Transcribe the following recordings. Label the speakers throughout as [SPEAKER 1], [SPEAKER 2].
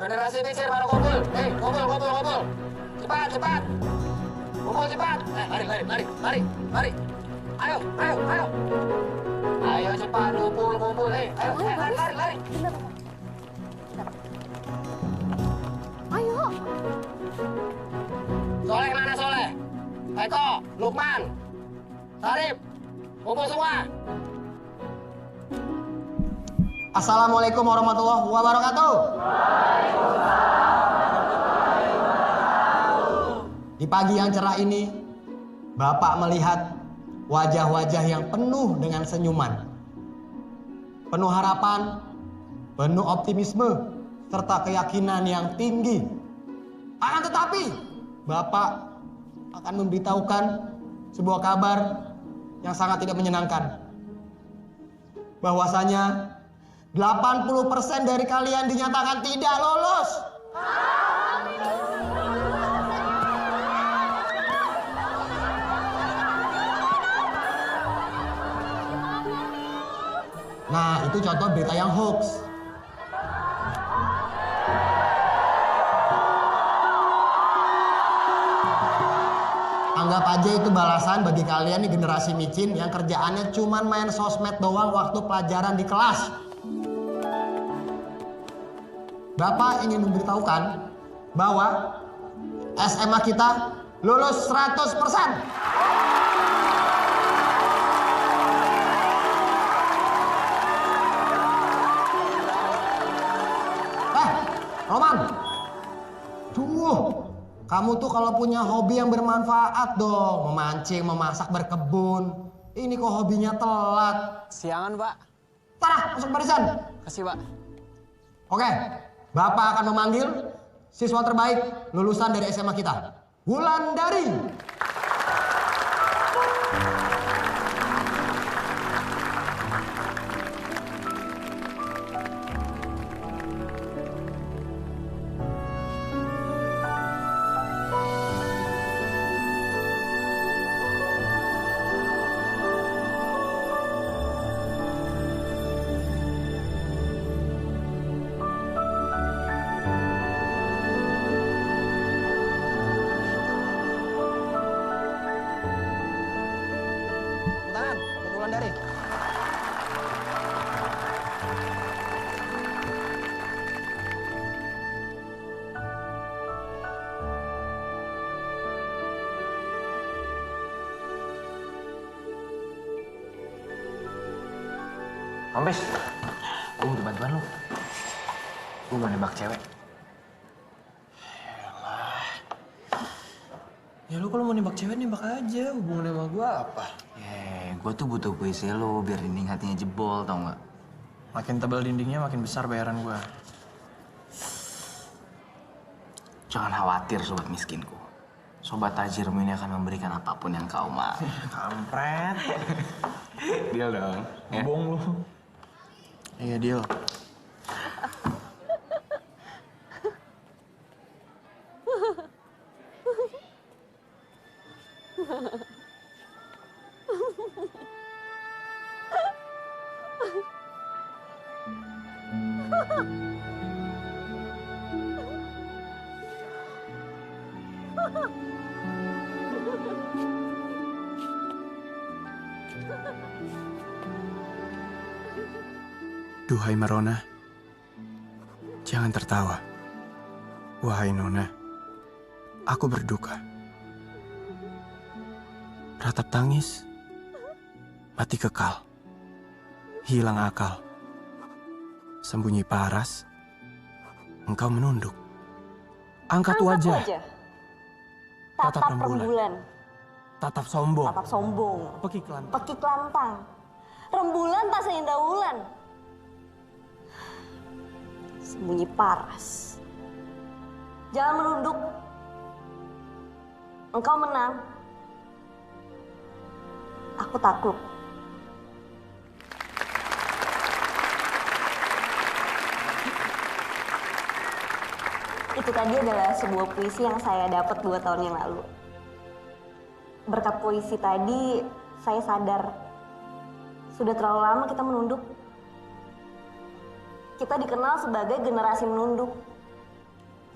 [SPEAKER 1] Generasi micin baru kumpul. Kumpul. Cepat. Kumpul cepat. Mari. Ayo. Ayo cepat kumpul. Ayo, lari.
[SPEAKER 2] Ayo.
[SPEAKER 1] Soleh mana Soleh? Eko, Lukman, Sarip, kumpul semua.
[SPEAKER 3] Assalamualaikum warahmatullahi wabarakatuh. Di pagi yang cerah ini, Bapak melihat wajah-wajah yang penuh dengan senyuman, penuh harapan, penuh optimisme, serta keyakinan yang tinggi. Akan tetapi, Bapak akan memberitahukan sebuah kabar yang sangat tidak menyenangkan. Bahwasanya 80% dari kalian dinyatakan tidak lolos. Nah, itu contoh berita yang hoax. Anggap aja itu balasan bagi kalian di generasi micin yang kerjaannya cuman main sosmed doang waktu pelajaran di kelas. Bapak ingin memberitahukan bahwa SMA kita lulus 100%. Roman, kamu tuh kalau punya hobi yang bermanfaat dong, memancing, memasak, berkebun. Ini kok hobinya telat.
[SPEAKER 4] Siangan, Pak.
[SPEAKER 3] Tarah, masuk barisan.
[SPEAKER 4] Kasih, Pak.
[SPEAKER 3] Oke, Bapak akan memanggil siswa terbaik lulusan dari SMA kita. Wulandari.
[SPEAKER 4] Tangan, buat Wulandari.
[SPEAKER 5] Kompes, gue butuh bantuan lu. Gue mau nembak cewek.
[SPEAKER 6] Ya lu kalau mau nembak cewek nembak aja, hubungannya sama gua apa?
[SPEAKER 5] Gue tuh butuh puisi lu biar dinding hatinya jebol, tau nggak?
[SPEAKER 6] Makin tebal dindingnya makin besar bayaran gua.
[SPEAKER 5] Jangan khawatir sobat miskinku. Sobat tajirmu ini akan memberikan apapun yang kau mau.
[SPEAKER 6] Kampret.
[SPEAKER 5] Deal dong. Ya?
[SPEAKER 6] Bohong lu. Iya, deal. Duhai Marona, jangan tertawa. Wahai Nona, aku berduka. Ratap tangis, mati kekal, hilang akal. Sembunyi paras, engkau menunduk. Angkat wajah, tatap rembulan. Tatap sombong, pekik lantang.
[SPEAKER 2] Rembulan tak seindah wulan. Sembunyi paras. Jangan menunduk. Engkau menang. Aku takluk. Itu tadi adalah sebuah puisi yang saya dapat 2 tahun yang lalu. Berkat puisi tadi, saya sadar sudah terlalu lama kita menunduk. Kita dikenal sebagai generasi menunduk.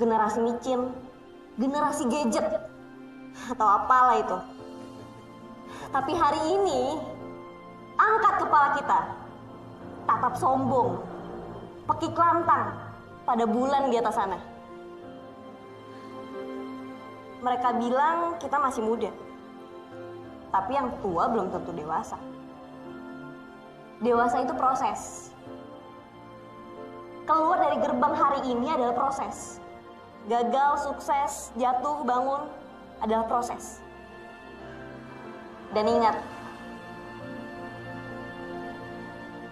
[SPEAKER 2] generasi micin, generasi gadget, atau apalah itu. Tapi hari ini, angkat kepala kita, tatap sombong, pekik lantang pada bulan di atas sana. Mereka bilang kita masih muda, tapi yang tua belum tentu dewasa. Dewasa itu proses. Keluar dari gerbang hari ini adalah proses. Gagal, sukses, jatuh, bangun adalah proses. Dan ingat,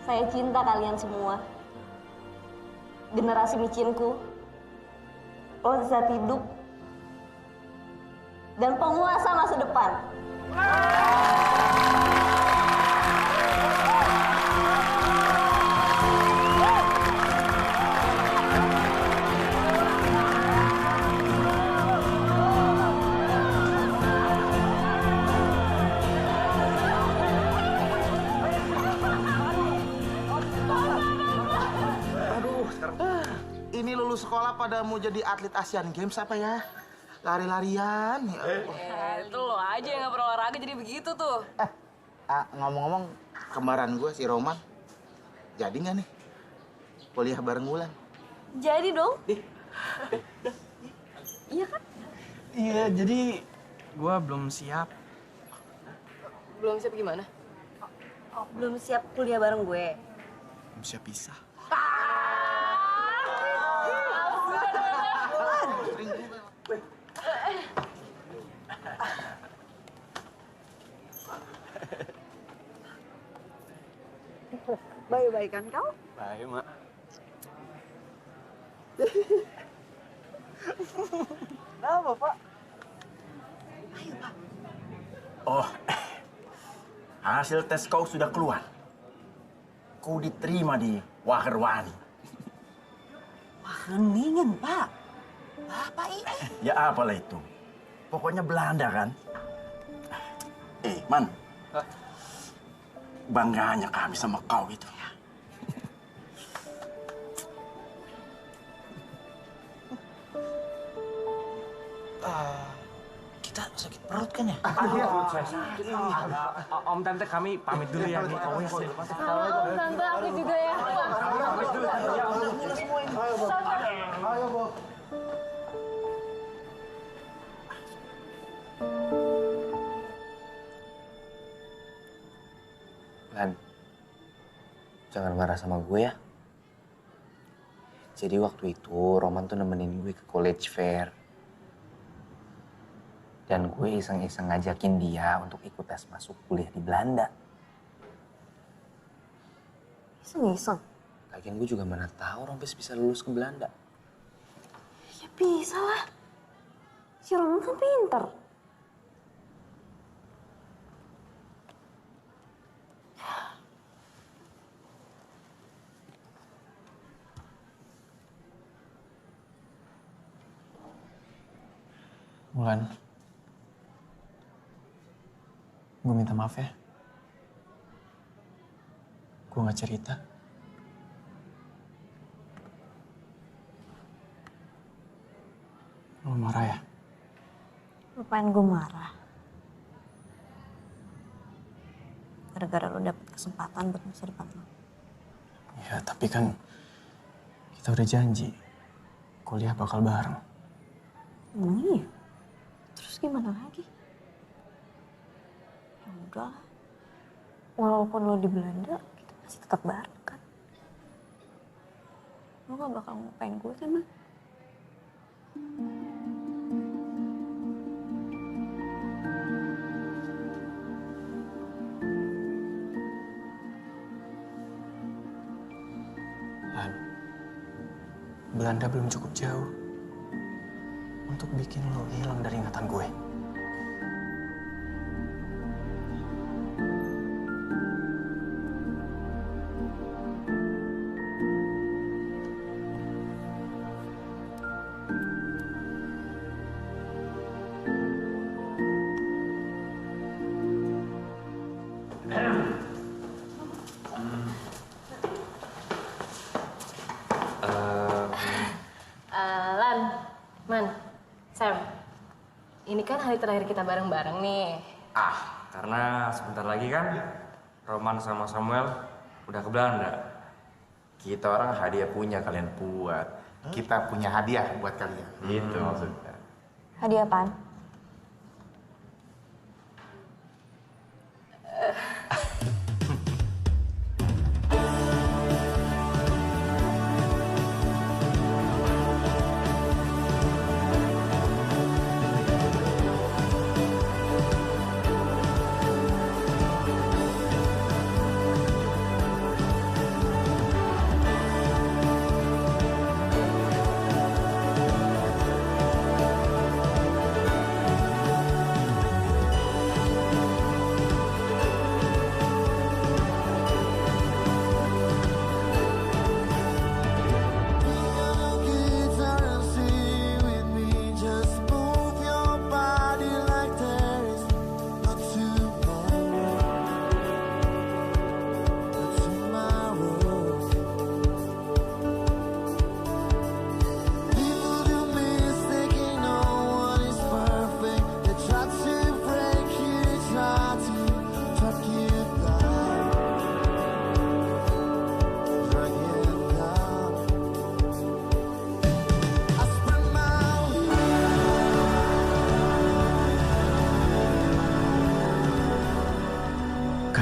[SPEAKER 2] saya cinta kalian semua. Generasi micinku, lezat hidup, dan penguasa masa depan.
[SPEAKER 7] Ini lulus sekolah pada mau jadi atlet Asian Games apa ya? Lari-larian. Ya Allah.
[SPEAKER 8] Itu lo aja yang nggak pernah olahraga jadi begitu tuh.
[SPEAKER 7] Ngomong-ngomong, kembaran gue si Roman, jadi nggak nih kuliah bareng Wulan?
[SPEAKER 2] Jadi dong. Iya kan?
[SPEAKER 6] Iya, jadi gua belum siap.
[SPEAKER 8] Belum siap gimana?
[SPEAKER 2] Belum siap kuliah bareng gue.
[SPEAKER 6] Belum siap pisah.
[SPEAKER 8] Baik-baikan kau?
[SPEAKER 6] Baik, Mak.
[SPEAKER 7] Kenapa, Pak?
[SPEAKER 9] Oh, hasil tes kau sudah keluar. Kau diterima di Wakerwani.
[SPEAKER 8] Wageningen, Pak. Apa ini?
[SPEAKER 9] Ya apalah itu. Pokoknya Belanda kan. Man. Bangganya kami sama kau itu.
[SPEAKER 7] Kita sakit perut kan ya?
[SPEAKER 5] Om Tante kami pamit dulu ya.
[SPEAKER 8] Halo, Tante, aku juga ya.
[SPEAKER 5] Pamit dulu.
[SPEAKER 7] Ayo, Bu.
[SPEAKER 5] Lan, jangan marah sama gue ya. Jadi waktu itu Roman tuh nemenin gue ke college fair. Dan gue iseng-iseng ngajakin dia untuk ikut tes masuk kuliah di Belanda.
[SPEAKER 2] Iseng-iseng?
[SPEAKER 5] Lagian gue juga mana tahu Rompes bisa lulus ke Belanda.
[SPEAKER 2] Ya bisa lah. Si Roman kan pinter.
[SPEAKER 6] Wulan, gue minta maaf ya. Gue nggak cerita. Lo marah ya?
[SPEAKER 2] Ngapain gue marah? Gara-gara lo dapet kesempatan buat masa depan lo.
[SPEAKER 6] Ya, tapi kan kita udah janji kuliah bakal bareng.
[SPEAKER 2] Emang iya? Terus gimana lagi? Ya udah lah. Walaupun lo di Belanda, kita masih tetap bareng kan? Lo gak bakal ngupain gue kan, Ma?
[SPEAKER 6] Lan, Belanda belum cukup jauh untuk bikin lo hilang dari ingatan gue.
[SPEAKER 2] Lan,
[SPEAKER 8] Ini kan hari terakhir kita bareng-bareng nih.
[SPEAKER 10] Karena sebentar lagi kan Roman sama Samuel udah ke Belanda.
[SPEAKER 9] Kita orang hadiah punya, kalian buat.
[SPEAKER 7] Kita punya hadiah buat kalian.
[SPEAKER 9] Gitu maksudnya.
[SPEAKER 2] Hadiah apaan?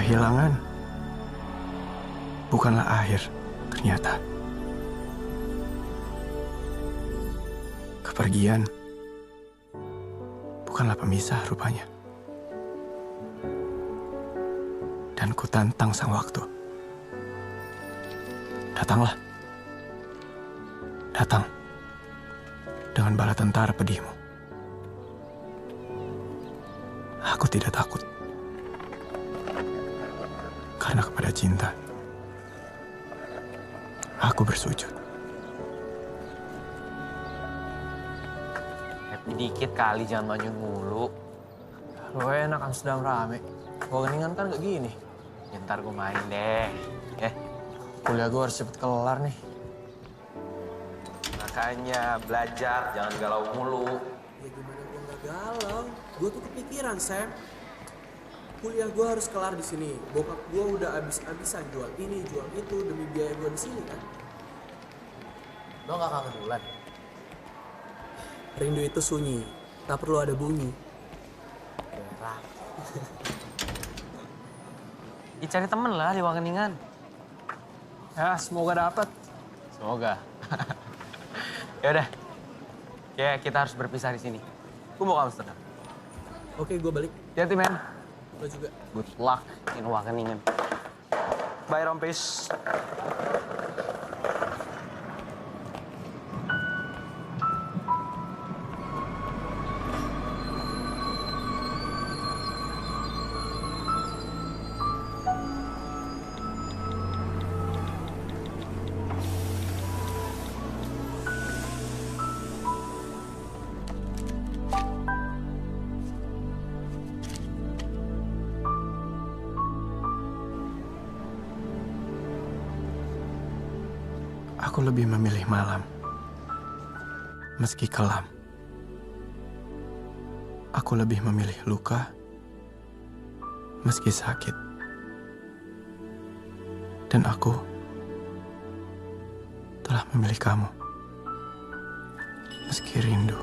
[SPEAKER 6] Kehilangan bukanlah akhir, ternyata. Kepergian bukanlah pemisah rupanya. Dan ku tantang sang waktu. Datanglah. Datang dengan bala tentara pedihmu. Aku tidak takut. Karena kepada cinta, aku bersujud.
[SPEAKER 5] Happy dikit kali, jangan manyun mulu.
[SPEAKER 6] Lo enak kan sedang rame. Gua keningan kan gak gini.
[SPEAKER 5] Ya, ntar gue main deh.
[SPEAKER 6] Kuliah gue harus cepet kelar nih.
[SPEAKER 5] Makanya belajar, jangan galau mulu.
[SPEAKER 11] Ya gimana gue gak galau? Gue tuh kepikiran, Sam. Kuliah gue harus kelar di sini. Bokap gue udah abis-abisan jual ini, jual itu demi biaya gue di sini kan.
[SPEAKER 1] Lo gak kangen Wulan?
[SPEAKER 11] Rindu itu sunyi, tak perlu ada bunyi.
[SPEAKER 1] Berak.
[SPEAKER 5] Ya, cari temen lah di Wageningen.
[SPEAKER 6] Ya, semoga dapat.
[SPEAKER 5] Semoga. Ya udah. Ya, kita harus berpisah di sini. Gue mau ke Amsterdam.
[SPEAKER 11] Oke, gue balik.
[SPEAKER 5] Hati-hati, men.
[SPEAKER 11] Lo juga.
[SPEAKER 5] Good luck in Wageningen.
[SPEAKER 6] Bye, Rompis. Aku lebih memilih malam, meski kelam. Aku lebih memilih luka, meski sakit. Dan aku telah memilih kamu, meski rindu.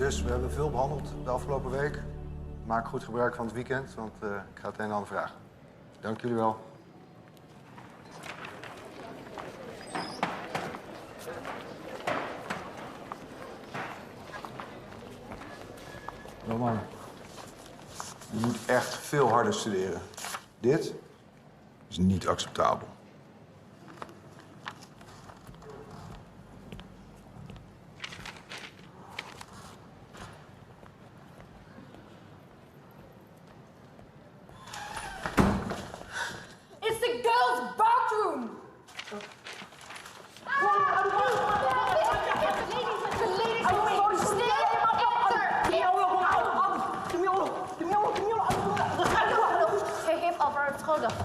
[SPEAKER 12] Dus we hebben veel behandeld de afgelopen week. Maak goed gebruik van het weekend, want ik ga het een en ander vragen. Dank jullie wel. Roman, je moet echt veel harder studeren. Dit is niet acceptabel.
[SPEAKER 8] It's the girls' bathroom! tuh?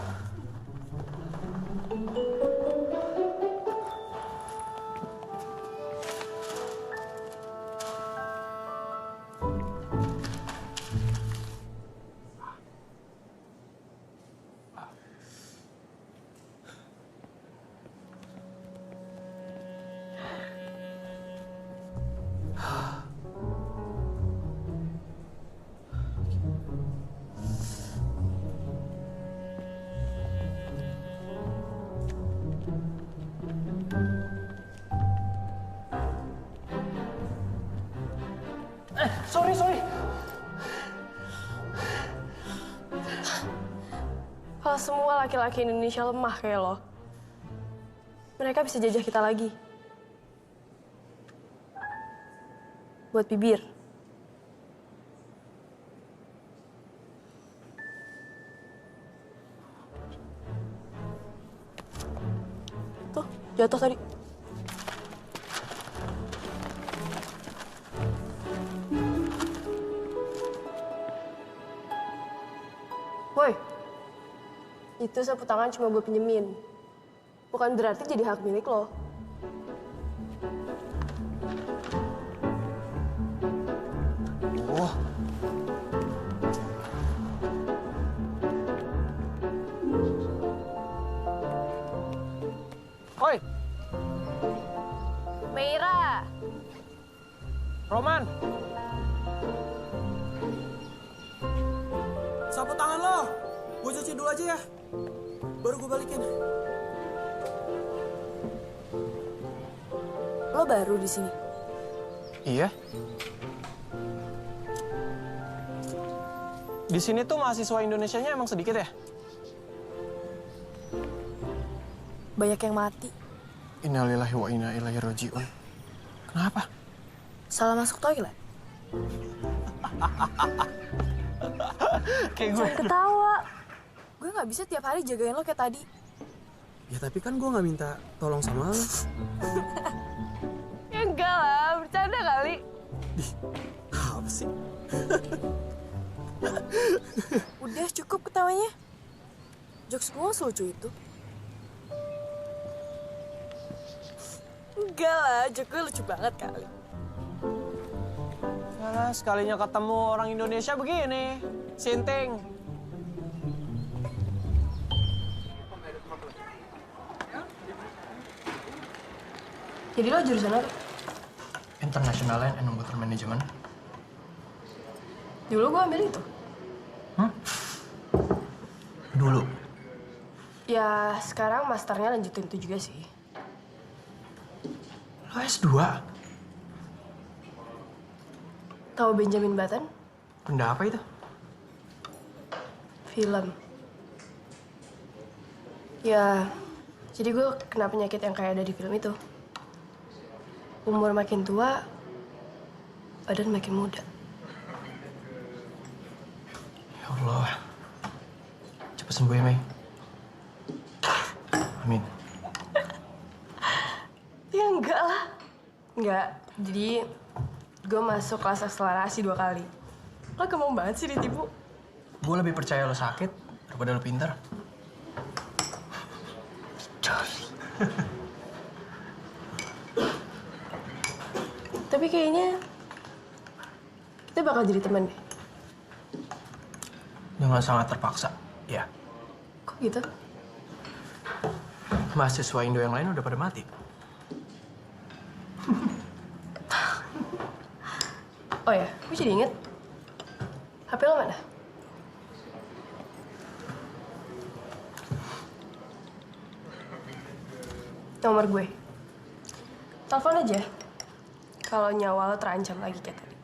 [SPEAKER 6] Sorry.
[SPEAKER 8] Kalau semua laki-laki Indonesia lemah kayak lo, mereka bisa jajah kita lagi. Buat bibir. Tuh, jatuh tadi. Woi, itu sapu tangan cuma gue pinjemin. Bukan berarti jadi hak milik lo.
[SPEAKER 6] Oh. Oi,
[SPEAKER 8] Meira,
[SPEAKER 6] Roman.
[SPEAKER 11] Sapu tangan lo. Gue cuci dulu aja ya. Baru gue balikin.
[SPEAKER 8] lo baru di sini?
[SPEAKER 6] Iya. Di sini tuh mahasiswa Indonesianya emang sedikit ya?
[SPEAKER 8] Banyak yang mati.
[SPEAKER 6] Innalillahi wa inna ilaihi raji'un. Kenapa?
[SPEAKER 8] Salah masuk toilet.
[SPEAKER 6] Kayak gue.
[SPEAKER 8] Jangan ketawa. Gue nggak bisa tiap hari jagain lo kayak tadi.
[SPEAKER 11] Ya tapi kan gue nggak minta tolong sama lo.
[SPEAKER 8] Ya enggak lah, bercanda kali.
[SPEAKER 11] Apa sih?
[SPEAKER 8] Udah cukup ketawanya. Jokes gue selucu itu. Enggak lah, jokes gue lucu banget kali.
[SPEAKER 6] Nah, sekalinya ketemu orang Indonesia begini, sinting.
[SPEAKER 8] Jadi lo jurusan apa?
[SPEAKER 6] International Land and Water Management.
[SPEAKER 8] Dulu gue ambil itu.
[SPEAKER 6] Dulu.
[SPEAKER 8] Ya, sekarang masternya lanjutin itu juga sih.
[SPEAKER 6] Lo S2?
[SPEAKER 8] Tahu Benjamin Button?
[SPEAKER 6] Benda apa itu?
[SPEAKER 8] Film. Ya, jadi gue kena penyakit yang kayak ada di film itu. Umur makin tua, badan makin muda.
[SPEAKER 6] Ya Allah. Cepet sembuh ya, Mei. Amin.
[SPEAKER 8] Ya enggak lah. Enggak. Jadi, gue masuk kelas akselerasi 2 kali. Lo gampang banget sih ditipu.
[SPEAKER 6] Gue lebih percaya lo sakit daripada lo pintar.
[SPEAKER 8] Tapi kayaknya kita bakal jadi teman deh.
[SPEAKER 6] Jangan sangat terpaksa, ya.
[SPEAKER 8] Kok gitu?
[SPEAKER 6] Mahasiswa Indo yang lain udah pada mati.
[SPEAKER 8] Oh ya, gue jadi inget. HP lo mana? Nomor gue. Telepon aja. Kalau nyawa lo terancam lagi kayak tadi.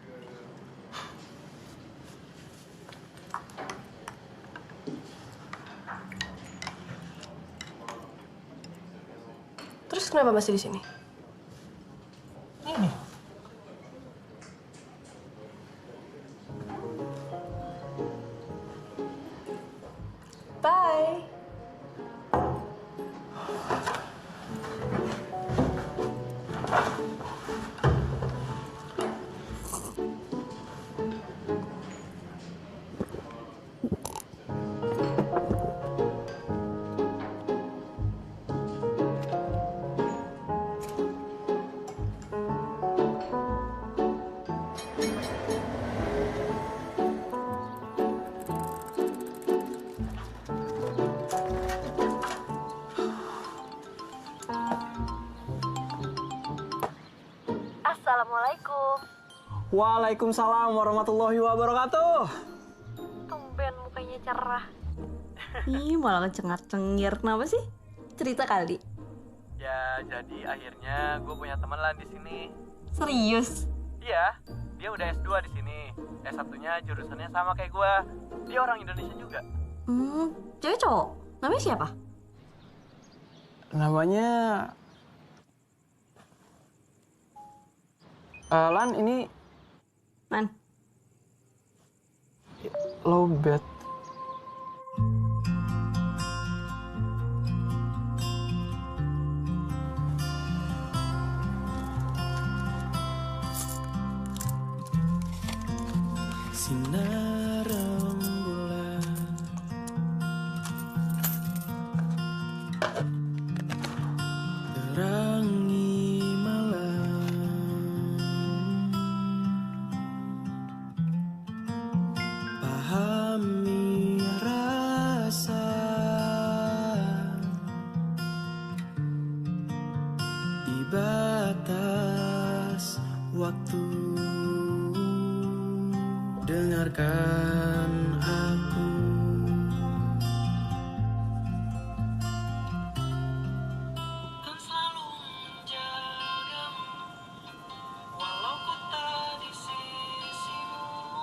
[SPEAKER 8] Terus kenapa masih di sini?
[SPEAKER 6] Ini.
[SPEAKER 8] Bye.
[SPEAKER 6] Waalaikumsalam warahmatullahi wabarakatuh.
[SPEAKER 2] Tumben mukanya cerah. Ih, malah cengar-cengir. Kenapa sih? Cerita kali.
[SPEAKER 6] Ya, jadi akhirnya gue punya teman lah di sini.
[SPEAKER 2] Serius?
[SPEAKER 6] Iya, dia udah S2 di sini. S1-nya jurusannya sama kayak gue. Dia orang Indonesia juga.
[SPEAKER 2] Cewek cowok? Namanya siapa?
[SPEAKER 6] Namanya... Lan, ini...
[SPEAKER 2] Man.
[SPEAKER 6] Low bed.
[SPEAKER 11] Sinar rembulan terangi malam, pahami rasa di batas waktu. Dengarkan aku, kan selalu menjagamu, walau ku tak di sisimu,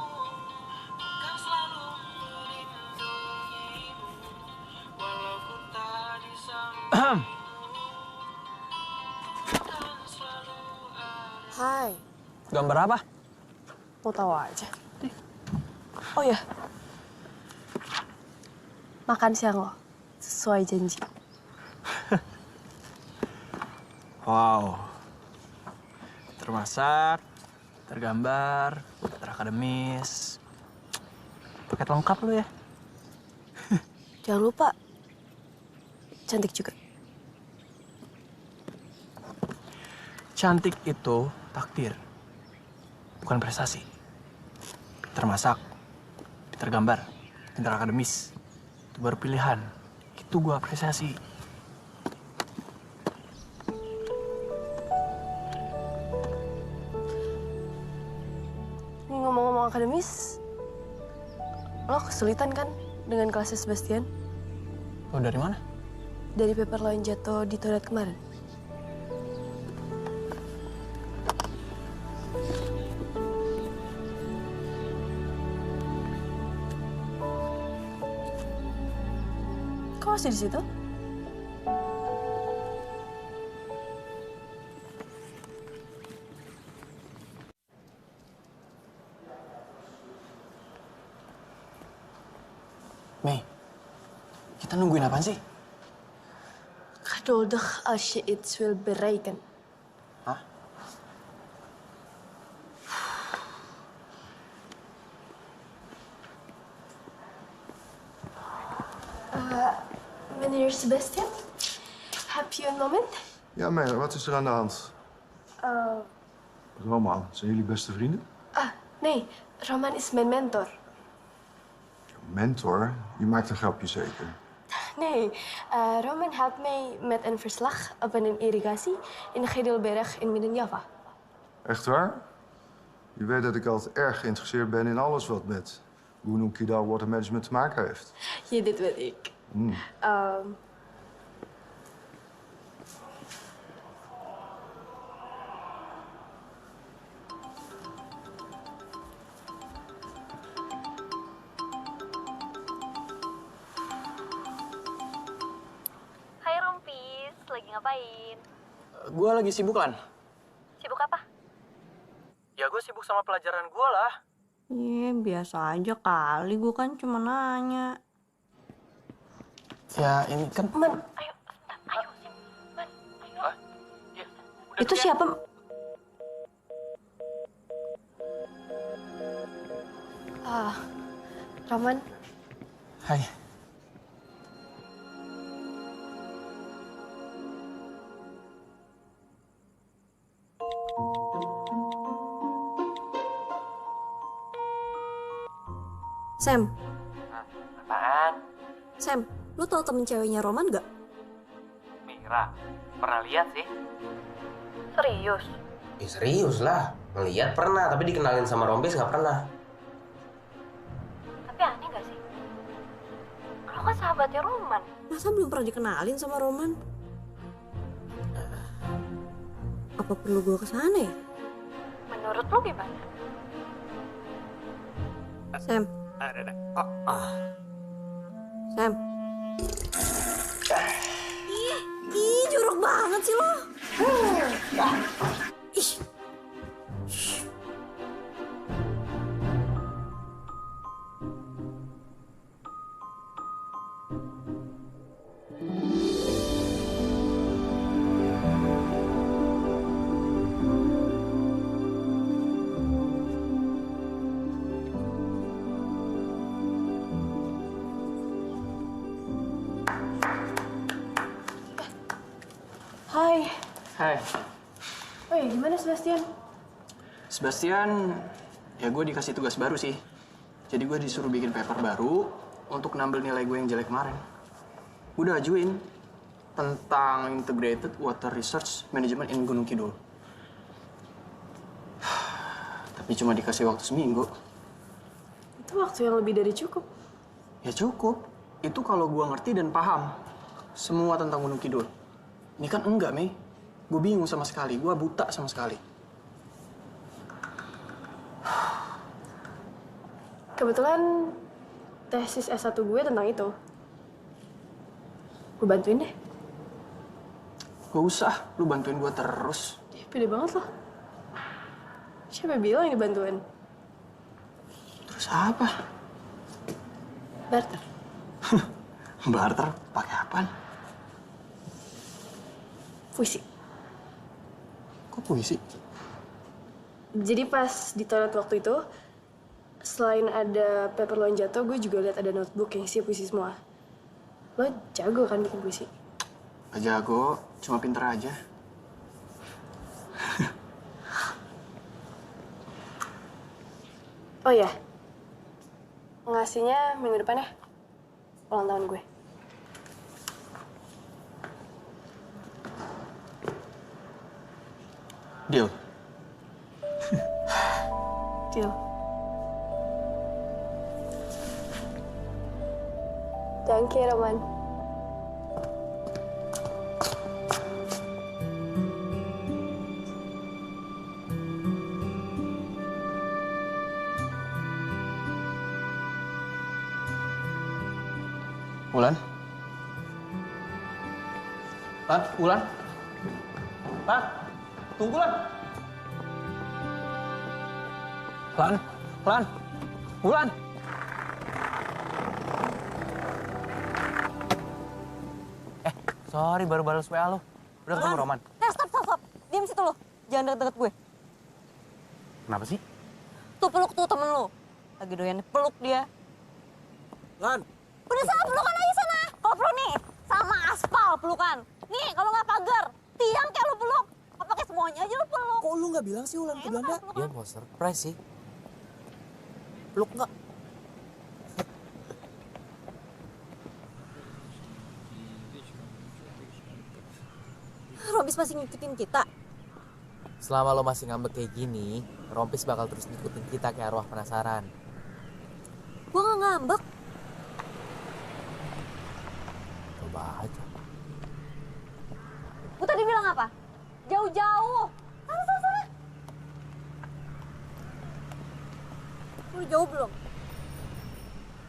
[SPEAKER 11] kan selalu melindungimu, walau ku tak di sampingmu, kan selalu ada.
[SPEAKER 8] Hai,
[SPEAKER 6] Gambar apa?
[SPEAKER 8] mau tahu aja. Oh ya, makan siang lo, sesuai janji.
[SPEAKER 6] Wow. Termasak, tergambar, terakademis. Paket lengkap lu ya.
[SPEAKER 8] Jangan lupa, cantik juga.
[SPEAKER 6] Cantik itu takdir, bukan prestasi. Termasak, tergambar, pintar akademis, itu baru pilihan. Itu gue apresiasi.
[SPEAKER 8] Ini ngomong-ngomong akademis, lo kesulitan kan dengan kelasnya Sebastian?
[SPEAKER 6] Lo dari mana?
[SPEAKER 8] Dari paper lo yang jatuh di toilet kemarin. Kok masih di situ?
[SPEAKER 6] Mei, kita nungguin apaan sih?
[SPEAKER 8] Geduldig als je iets wil bereiken.
[SPEAKER 6] Hah?
[SPEAKER 8] Meneer Sebastian, heb je een moment?
[SPEAKER 12] Ja, Mela, wat is er aan de hand? Roman, zijn jullie beste vrienden?
[SPEAKER 8] Nee, Roman is mijn mentor.
[SPEAKER 12] Mentor? Je maakt een grapje zeker.
[SPEAKER 8] Nee, Roman helpt mij met een verslag van een irrigatie in de Gedelberg in Midden-Java.
[SPEAKER 12] Echt waar? Je weet dat ik altijd erg geïnteresseerd ben in alles wat met Gunung Kidal Water Management te maken heeft.
[SPEAKER 8] Ja, dit weet ik.
[SPEAKER 2] Hai Rompis, lagi ngapain?
[SPEAKER 6] Gue lagi sibuk, Lan.
[SPEAKER 2] Sibuk apa?
[SPEAKER 6] Ya gue sibuk sama pelajaran gue lah.
[SPEAKER 2] Biasa aja kali, gue kan cuma nanya.
[SPEAKER 6] Ya ini kan...
[SPEAKER 8] Man, ayo, sini. Man, ayo.
[SPEAKER 6] Ya,
[SPEAKER 2] Itu siapa?
[SPEAKER 8] Roman,
[SPEAKER 6] Hai.
[SPEAKER 8] Sam.
[SPEAKER 10] Apaan?
[SPEAKER 8] Sam, lu tau temen ceweknya Roman gak?
[SPEAKER 10] Mira, pernah lihat sih?
[SPEAKER 8] Serius?
[SPEAKER 13] Serius lah. Ngeliat pernah, tapi dikenalin sama Rompis nggak pernah.
[SPEAKER 2] Tapi aneh gak sih? Lo kan sahabatnya Roman. Masa belum pernah dikenalin sama Roman? Apa perlu gue kesana ya? Menurut lo gimana? Sam. Sam. Ih, jorok banget sih lo. Ih.
[SPEAKER 8] Hai.
[SPEAKER 6] Hai.
[SPEAKER 8] Woi, gimana Sebastian?
[SPEAKER 6] Sebastian, ya gue dikasih tugas baru sih. Jadi gue disuruh bikin paper baru untuk nambel nilai gue yang jelek kemarin. Gue udah ajuin tentang Integrated Water Research Management in Gunung Kidul. Tapi cuma dikasih waktu seminggu.
[SPEAKER 8] Itu waktu yang lebih dari cukup.
[SPEAKER 6] Ya cukup. Itu kalau gue ngerti dan paham semua tentang Gunung Kidul. Ini kan enggak, Mei. Gue bingung sama sekali. Gue buta sama sekali.
[SPEAKER 8] Kebetulan tesis S1 gue tentang itu. Gue bantuin deh.
[SPEAKER 6] Gak usah. Lu bantuin gue terus.
[SPEAKER 8] Ih, pede banget loh. Siapa bilang yang dibantuin?
[SPEAKER 6] Terus apa?
[SPEAKER 8] Barter.
[SPEAKER 6] Barter? Pakai apaan?
[SPEAKER 8] Puisi.
[SPEAKER 6] Kok puisi?
[SPEAKER 8] Jadi pas di toilet waktu itu, selain ada paper lo yang jatuh, gue juga lihat ada notebook yang isi puisi semua. Lo jago kan bikin puisi?
[SPEAKER 6] Gak jago, cuma pinter aja.
[SPEAKER 8] Oh ya, ngasihnya minggu depan ya, ulang tahun gue.
[SPEAKER 6] Deal.
[SPEAKER 8] Deal. Thank you, Roman.
[SPEAKER 6] Wulan? Lan? Wulan? Lan? Tunggu, Lan! Lan? Lan? Wulan?
[SPEAKER 5] Sorry, baru balas WA lo. Udah ketemu Roman?
[SPEAKER 2] Stop. Diam situ lo. Jangan deket-deket gue.
[SPEAKER 5] Kenapa sih?
[SPEAKER 2] Tuh peluk tuh temen lo. Lagi doyan peluk dia.
[SPEAKER 11] Lan.
[SPEAKER 2] Udah sana pelukan aja sana. Kalau perlu nih, sama aspal pelukan. Nih, kalau nggak pagar, tiang kayak lo peluk. Apa pakai semuanya aja lo peluk.
[SPEAKER 11] Kok lu nggak bilang sih Wulan ke Belanda?
[SPEAKER 5] Dia mau surprise sih. Peluk nggak?
[SPEAKER 2] Rompis masih ngikutin kita.
[SPEAKER 5] Selama lo masih ngambek kayak gini, Rompis bakal terus ngikutin kita kayak arwah penasaran.
[SPEAKER 2] Gue nggak ngambek.
[SPEAKER 5] Coba aja.
[SPEAKER 2] Gue tadi bilang apa? Jauh-jauh. Sana. Udah jauh belum?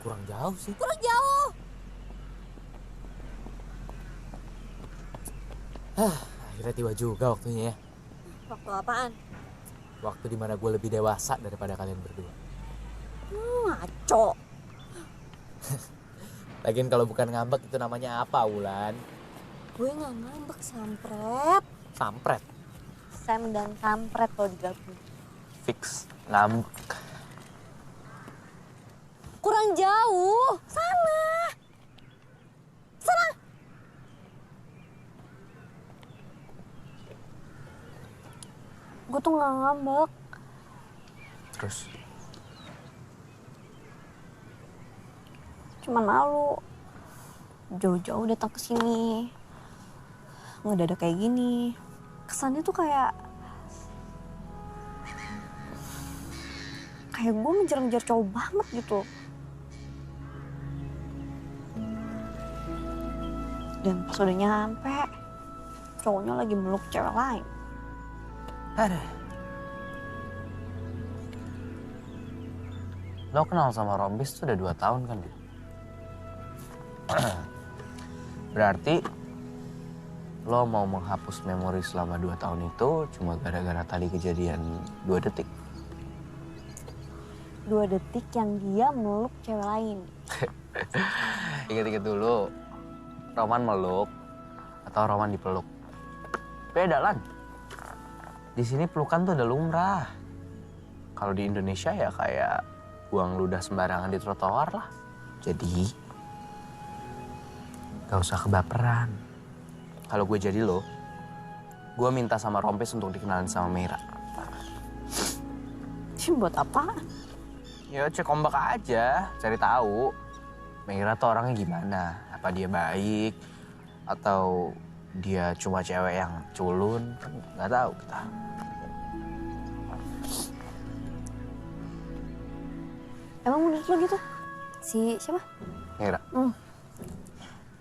[SPEAKER 5] Kurang jauh sih.
[SPEAKER 2] Kurang jauh.
[SPEAKER 5] Akhirnya tiba juga waktunya ya.
[SPEAKER 2] Waktu apaan?
[SPEAKER 5] Waktu dimana gue lebih dewasa daripada kalian berdua.
[SPEAKER 2] Ngaco.
[SPEAKER 5] Lagian kalau bukan ngambek itu namanya apa, Wulan?
[SPEAKER 2] Gue nggak ngambek, Sampret.
[SPEAKER 5] Sampret.
[SPEAKER 2] Sam dan Sampret kalau digabung.
[SPEAKER 5] Fix. Ngambek.
[SPEAKER 2] Kurang jauh. Sana. Gue tuh nggak ngambek.
[SPEAKER 5] Terus?
[SPEAKER 2] Cuman malu. Jauh-jauh datang ke sini. Ngedadak kayak gini. Kesannya tuh kayak kayak gue ngejar-ngejar cowok banget gitu. Dan pas udah nyampe, cowoknya lagi meluk cewek lain.
[SPEAKER 5] Aduh. Lo kenal sama Rombis tuh udah 2 tahun kan, Dit? Berarti lo mau menghapus memori selama 2 tahun itu cuma gara-gara tadi kejadian 2 detik.
[SPEAKER 2] 2 detik yang dia meluk cewek lain.
[SPEAKER 5] Ingat-ingat dulu, Roman meluk atau Roman dipeluk? Beda, Lan. Di sini pelukan tuh udah lumrah. Kalau di Indonesia ya kayak buang ludah sembarangan di trotoar lah. Jadi, gak usah kebaperan. Kalau gue jadi lo, gue minta sama Rompis untuk dikenalin sama Meira.
[SPEAKER 2] Buat apa?
[SPEAKER 5] Ya cek ombak aja, cari tahu Meira tuh orangnya gimana. Apa dia baik atau dia cuma cewek yang culun, kan nggak tahu kita.
[SPEAKER 2] Emang menurut lo gitu? Si siapa?
[SPEAKER 5] Meira.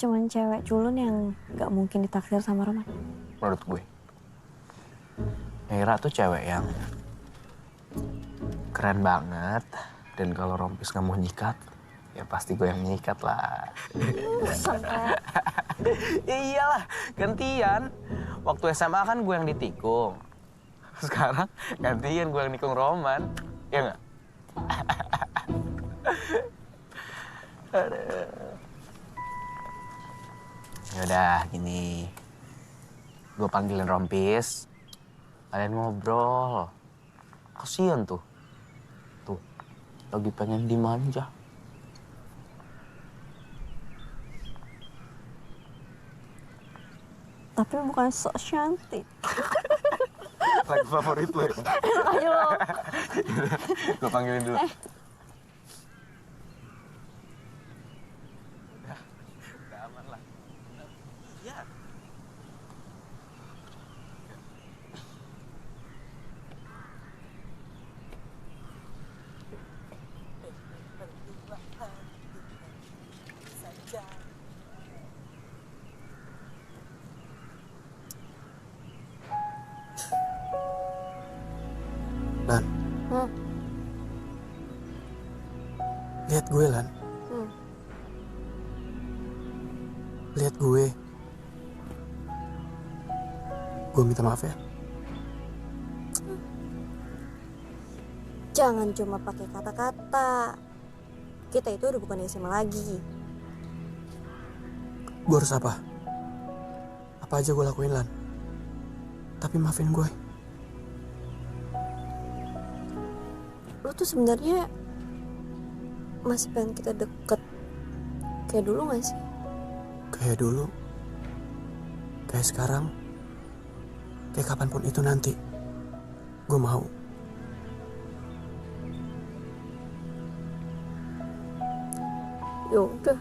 [SPEAKER 2] Cuman cewek culun yang nggak mungkin ditaksir sama Roman.
[SPEAKER 5] Menurut gue, Meira tuh cewek yang keren banget. Dan kalau Rompis nggak mau nyikat, ya pasti gue yang nyikat lah. Ya iyalah, gantian. Waktu SMA kan gue yang ditikung. Sekarang gantian gue yang nikung Roman. Ya nggak? Yaudah, gini. Gue panggilin Rompis. Kalian ngobrol. Kasian tuh. Tuh, lagi pengen dimanja.
[SPEAKER 2] Tapi bukan sok cantik.
[SPEAKER 5] Lagu favorit lo ya?
[SPEAKER 2] Ayo lo.
[SPEAKER 5] Gue panggilin dulu. Udah aman lah. Iya.
[SPEAKER 6] Lan. Lihat gue, Lan. Lihat gue. Gue minta maaf ya.
[SPEAKER 2] Jangan cuma pakai kata-kata. Kita itu udah bukan SMA lagi.
[SPEAKER 6] Gue harus apa? Apa aja gue lakuin, Lan. Tapi maafin gue.
[SPEAKER 2] Lo tuh sebenarnya masih pengen kita deket kayak dulu gak sih?
[SPEAKER 6] Kayak dulu. Kayak sekarang. Kayak kapanpun itu nanti. Gue mau.
[SPEAKER 2] Yaudah.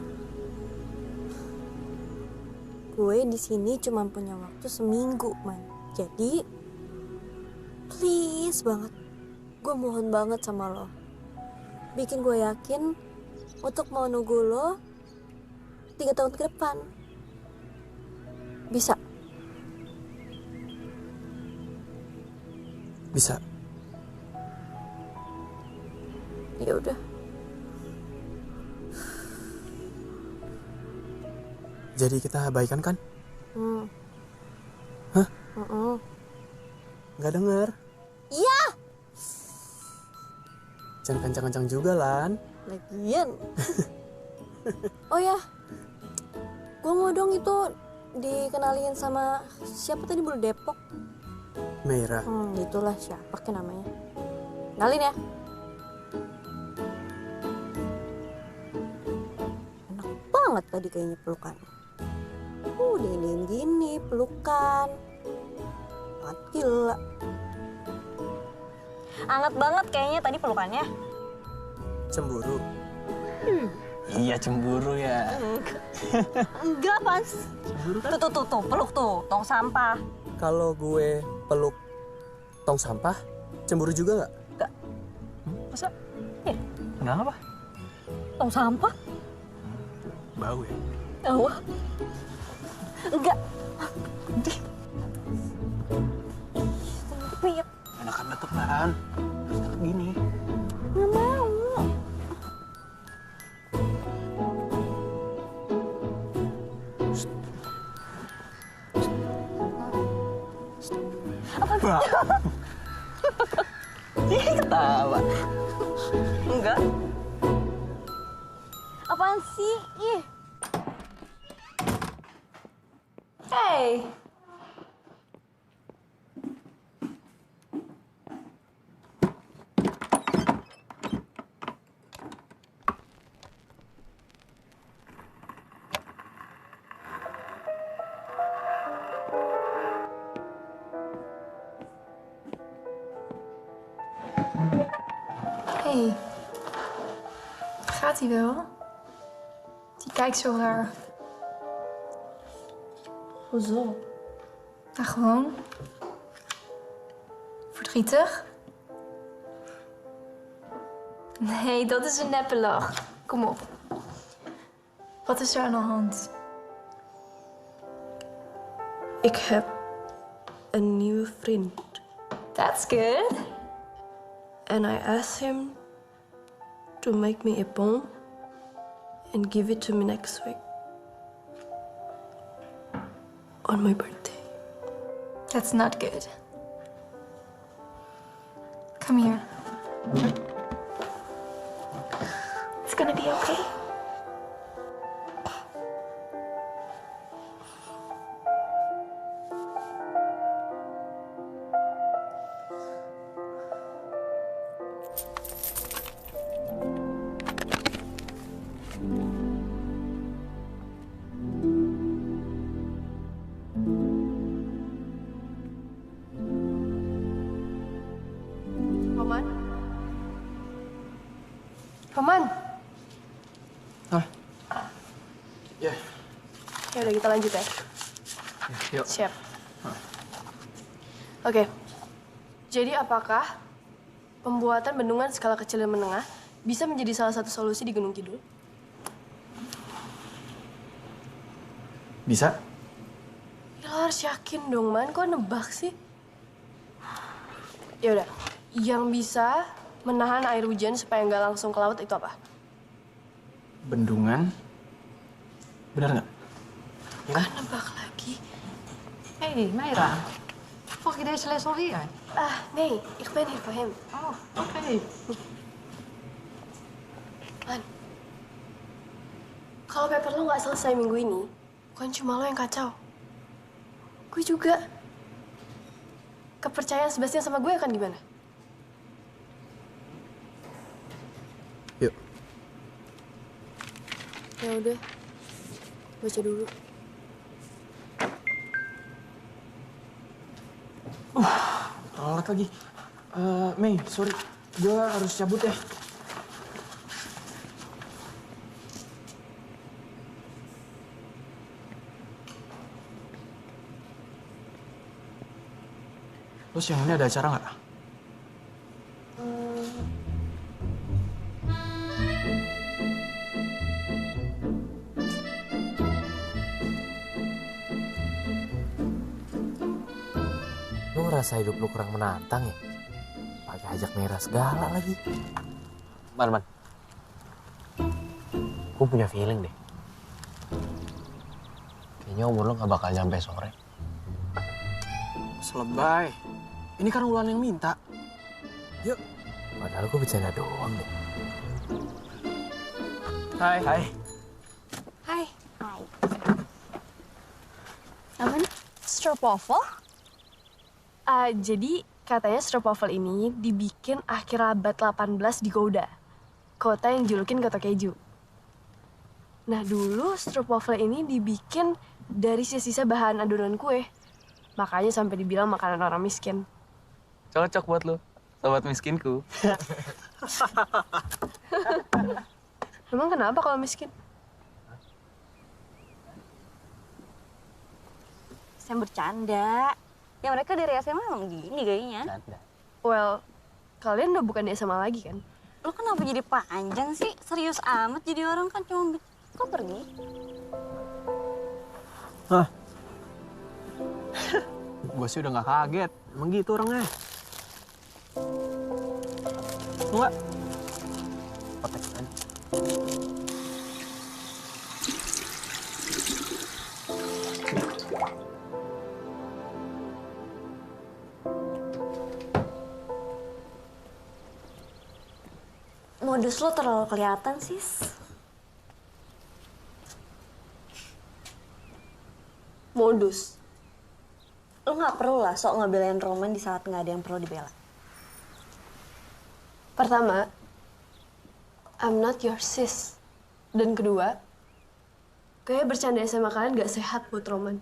[SPEAKER 2] Gue di sini cuma punya waktu seminggu, man. Jadi, please banget. Gue mohon banget sama lo. Bikin gue yakin untuk mau nunggu lo 3 tahun ke depan. Bisa?
[SPEAKER 6] Bisa.
[SPEAKER 2] Ya udah.
[SPEAKER 6] Jadi kita baikan kan? Hah? Nggak denger.
[SPEAKER 2] Iya.
[SPEAKER 6] Jangan kencang-kencang juga, Lan.
[SPEAKER 2] Lagian. Oh ya, gue mau dong itu dikenalin sama siapa tadi bulu Depok?
[SPEAKER 6] Meira.
[SPEAKER 2] Itulah siapa ke namanya. Kenalin ya. Enak banget tadi kayaknya pelukan. Dingin gini pelukan. Banget gila. Anget banget kayaknya tadi pelukannya.
[SPEAKER 6] Cemburu.
[SPEAKER 5] Iya cemburu ya.
[SPEAKER 2] Enggak pas. Cemburu kan? Tuh, peluk tuh, tong sampah.
[SPEAKER 6] Kalau gue peluk tong sampah, cemburu juga nggak?
[SPEAKER 2] Enggak.
[SPEAKER 6] Masa?
[SPEAKER 14] ya?
[SPEAKER 6] Kenapa?
[SPEAKER 14] Tong sampah?
[SPEAKER 6] Bau ya?
[SPEAKER 14] Oh. Enggak. Tapi ya.
[SPEAKER 6] Enakan tetepan. Harus tetep gini.
[SPEAKER 14] Nggak mau.
[SPEAKER 6] Apa?
[SPEAKER 5] Ketawa. Enggak.
[SPEAKER 14] Apaan sih? Ih. Hey.
[SPEAKER 8] Hey, gaat hij wel? Die kijkt zo raar. Hoezo? Nou, gewoon. Verdrietig? Nee, dat is een neppe lach. Kom op. Wat is er aan de hand? Ik heb een nieuwe vriend.
[SPEAKER 14] That's good.
[SPEAKER 8] And I asked him to make me a poem and give it to me next week on my birthday.
[SPEAKER 14] That's not good. Come here. It's gonna be okay.
[SPEAKER 8] Roman? Roman?
[SPEAKER 6] Hah? Ya.
[SPEAKER 8] Ya udah kita lanjut ya.
[SPEAKER 6] Yuk.
[SPEAKER 8] Siap. Oke. Jadi apakah pembuatan bendungan skala kecil dan menengah bisa menjadi salah satu solusi di Gunung Kidul?
[SPEAKER 6] Bisa?
[SPEAKER 8] Ya lo harus yakin dong, Man. Kok nebak sih? Ya udah. Yang bisa menahan air hujan supaya nggak langsung ke laut itu apa?
[SPEAKER 6] Bendungan? Benar nggak? Ya kan?
[SPEAKER 8] Nebak lagi.
[SPEAKER 15] Hey, Meira. Volg je deze les alweer?
[SPEAKER 8] Nee. Ik ben hier voor hem.
[SPEAKER 15] Oh, oké.
[SPEAKER 8] Man. Kalau paper lo nggak selesai minggu ini, bukan cuma lo yang kacau. Gue juga. Kepercayaan Sebastian sama gue akan gimana?
[SPEAKER 6] Yuk.
[SPEAKER 8] Ya udah. Baca dulu.
[SPEAKER 6] Telat lagi. Mei, sorry. Gue harus cabut ya. Lo siang ini ada acara nggak?
[SPEAKER 5] Lu ngerasa hidup lu kurang menantang ya? Pakai ajak Meira segala lagi. Man. Gue punya feeling deh. Kayaknya umur lu gak bakal nyampe sore.
[SPEAKER 6] Selebay. Ini kan Wulan yang minta. Yuk.
[SPEAKER 5] Padahal gue bercanda doang deh.
[SPEAKER 6] Hai.
[SPEAKER 14] Hai. Hai. Apa nih? Stroopwafel?
[SPEAKER 8] Jadi katanya stroopwafel ini dibikin akhir abad 18 di Gouda, kota yang julukin kota keju. Nah dulu stroopwafel ini dibikin dari sisa-sisa bahan adonan kue, makanya sampai dibilang makanan orang miskin.
[SPEAKER 5] Cocok buat lu, sobat miskinku.
[SPEAKER 8] Emang kenapa kalau miskin?
[SPEAKER 2] Saya bercanda. Ya mereka dari SMA emang gini gayanya.
[SPEAKER 8] Well, kalian udah bukan di SMA lagi kan?
[SPEAKER 2] Lo kenapa jadi panjang sih? Serius amat jadi orang kan cuma... Kok pergi?
[SPEAKER 6] Hah? Gue sih udah gak kaget. Emang gitu orangnya. Enggak. Potek aja.
[SPEAKER 2] Modus lo terlalu kelihatan, sis. Modus? Lo nggak perlu lah sok ngebelain Roman di saat nggak ada yang perlu dibela.
[SPEAKER 8] Pertama, I'm not your sis. Dan kedua, kayak bercanda sama kalian gak sehat buat Roman.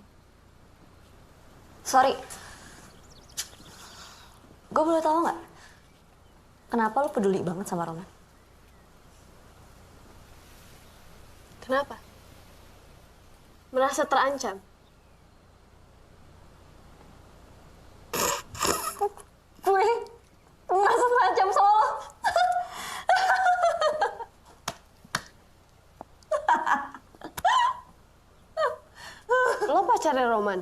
[SPEAKER 2] Sorry. Gue boleh tahu nggak? Kenapa lo peduli banget sama Roman?
[SPEAKER 8] Kenapa? Merasa terancam?
[SPEAKER 2] Gue merasa terancam sama lo.
[SPEAKER 8] Lo pacarnya Roman?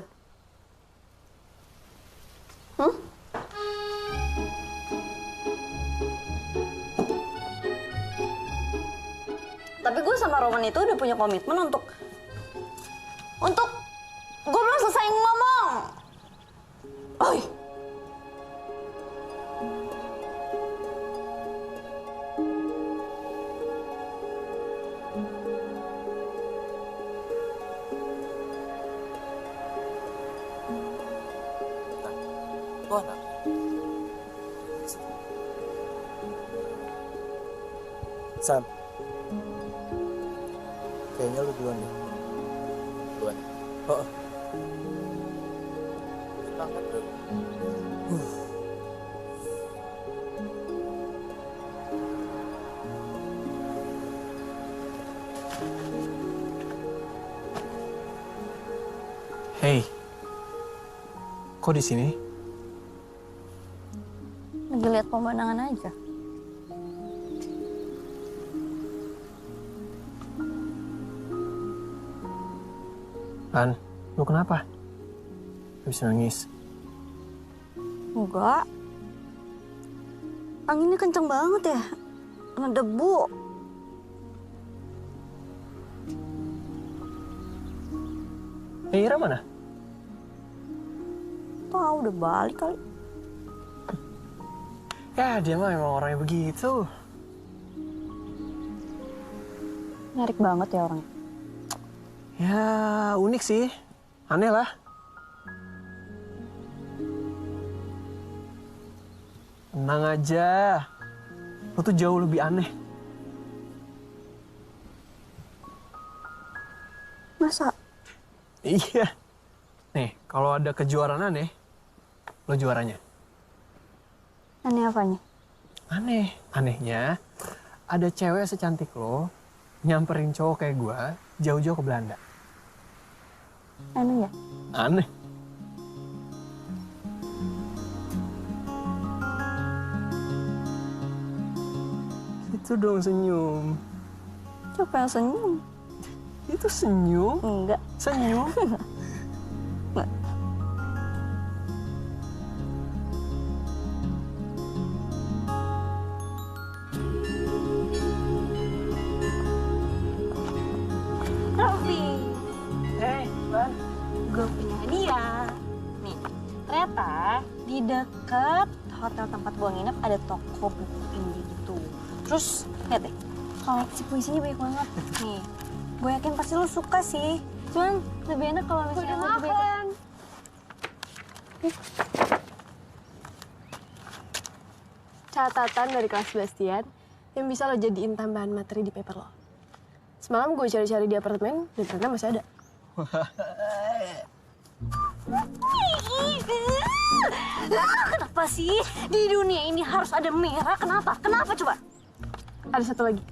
[SPEAKER 2] Tapi gue sama Roman itu udah punya komitmen untuk gue belum selesai ngomong. Oi.
[SPEAKER 11] Tuh anak. Sam. Kayaknya lu duluan deh. Duluan. Oh. Banget lu.
[SPEAKER 6] Hey. Kok di sini?
[SPEAKER 2] Lagi lihat pemandangan aja.
[SPEAKER 6] An, lu kenapa? Habis nangis?
[SPEAKER 2] Enggak. Anginnya kenceng banget ya. Kena debu.
[SPEAKER 6] Ira mana?
[SPEAKER 2] Tahu udah balik kali.
[SPEAKER 6] Ya, dia mah emang orangnya begitu.
[SPEAKER 2] Menarik banget ya orangnya.
[SPEAKER 6] Ya, unik sih. Aneh lah. Tenang aja. Lo tuh jauh lebih aneh.
[SPEAKER 2] Masa?
[SPEAKER 6] Iya. Nih, kalau ada kejuaraan aneh, lo juaranya.
[SPEAKER 2] Aneh apanya?
[SPEAKER 6] Aneh. Anehnya, ada cewek secantik lo, nyamperin cowok kayak gue, jauh-jauh ke Belanda.
[SPEAKER 2] Aneh ya?
[SPEAKER 6] Aneh. Itu dong senyum.
[SPEAKER 2] Siapa yang senyum?
[SPEAKER 6] Itu senyum.
[SPEAKER 2] Enggak.
[SPEAKER 6] Senyum.
[SPEAKER 2] Raffi.
[SPEAKER 6] Hey, Ban.
[SPEAKER 2] Gue punya hadiah. Nih, ternyata di dekat hotel tempat gue nginep ada toko buku indie gitu. Terus, lihat deh, koleksi puisinya banyak banget. Nih, gue yakin pasti lo suka sih. Cuman lebih enak kalau misalnya lo lebih...
[SPEAKER 8] Catatan dari kelas Sebastian yang bisa lo jadiin tambahan materi di paper lo. Semalam gue cari-cari di apartemen dan ternyata masih ada.
[SPEAKER 2] Kenapa sih di dunia ini harus ada merah? Kenapa? Kenapa coba?
[SPEAKER 8] Ada satu lagi.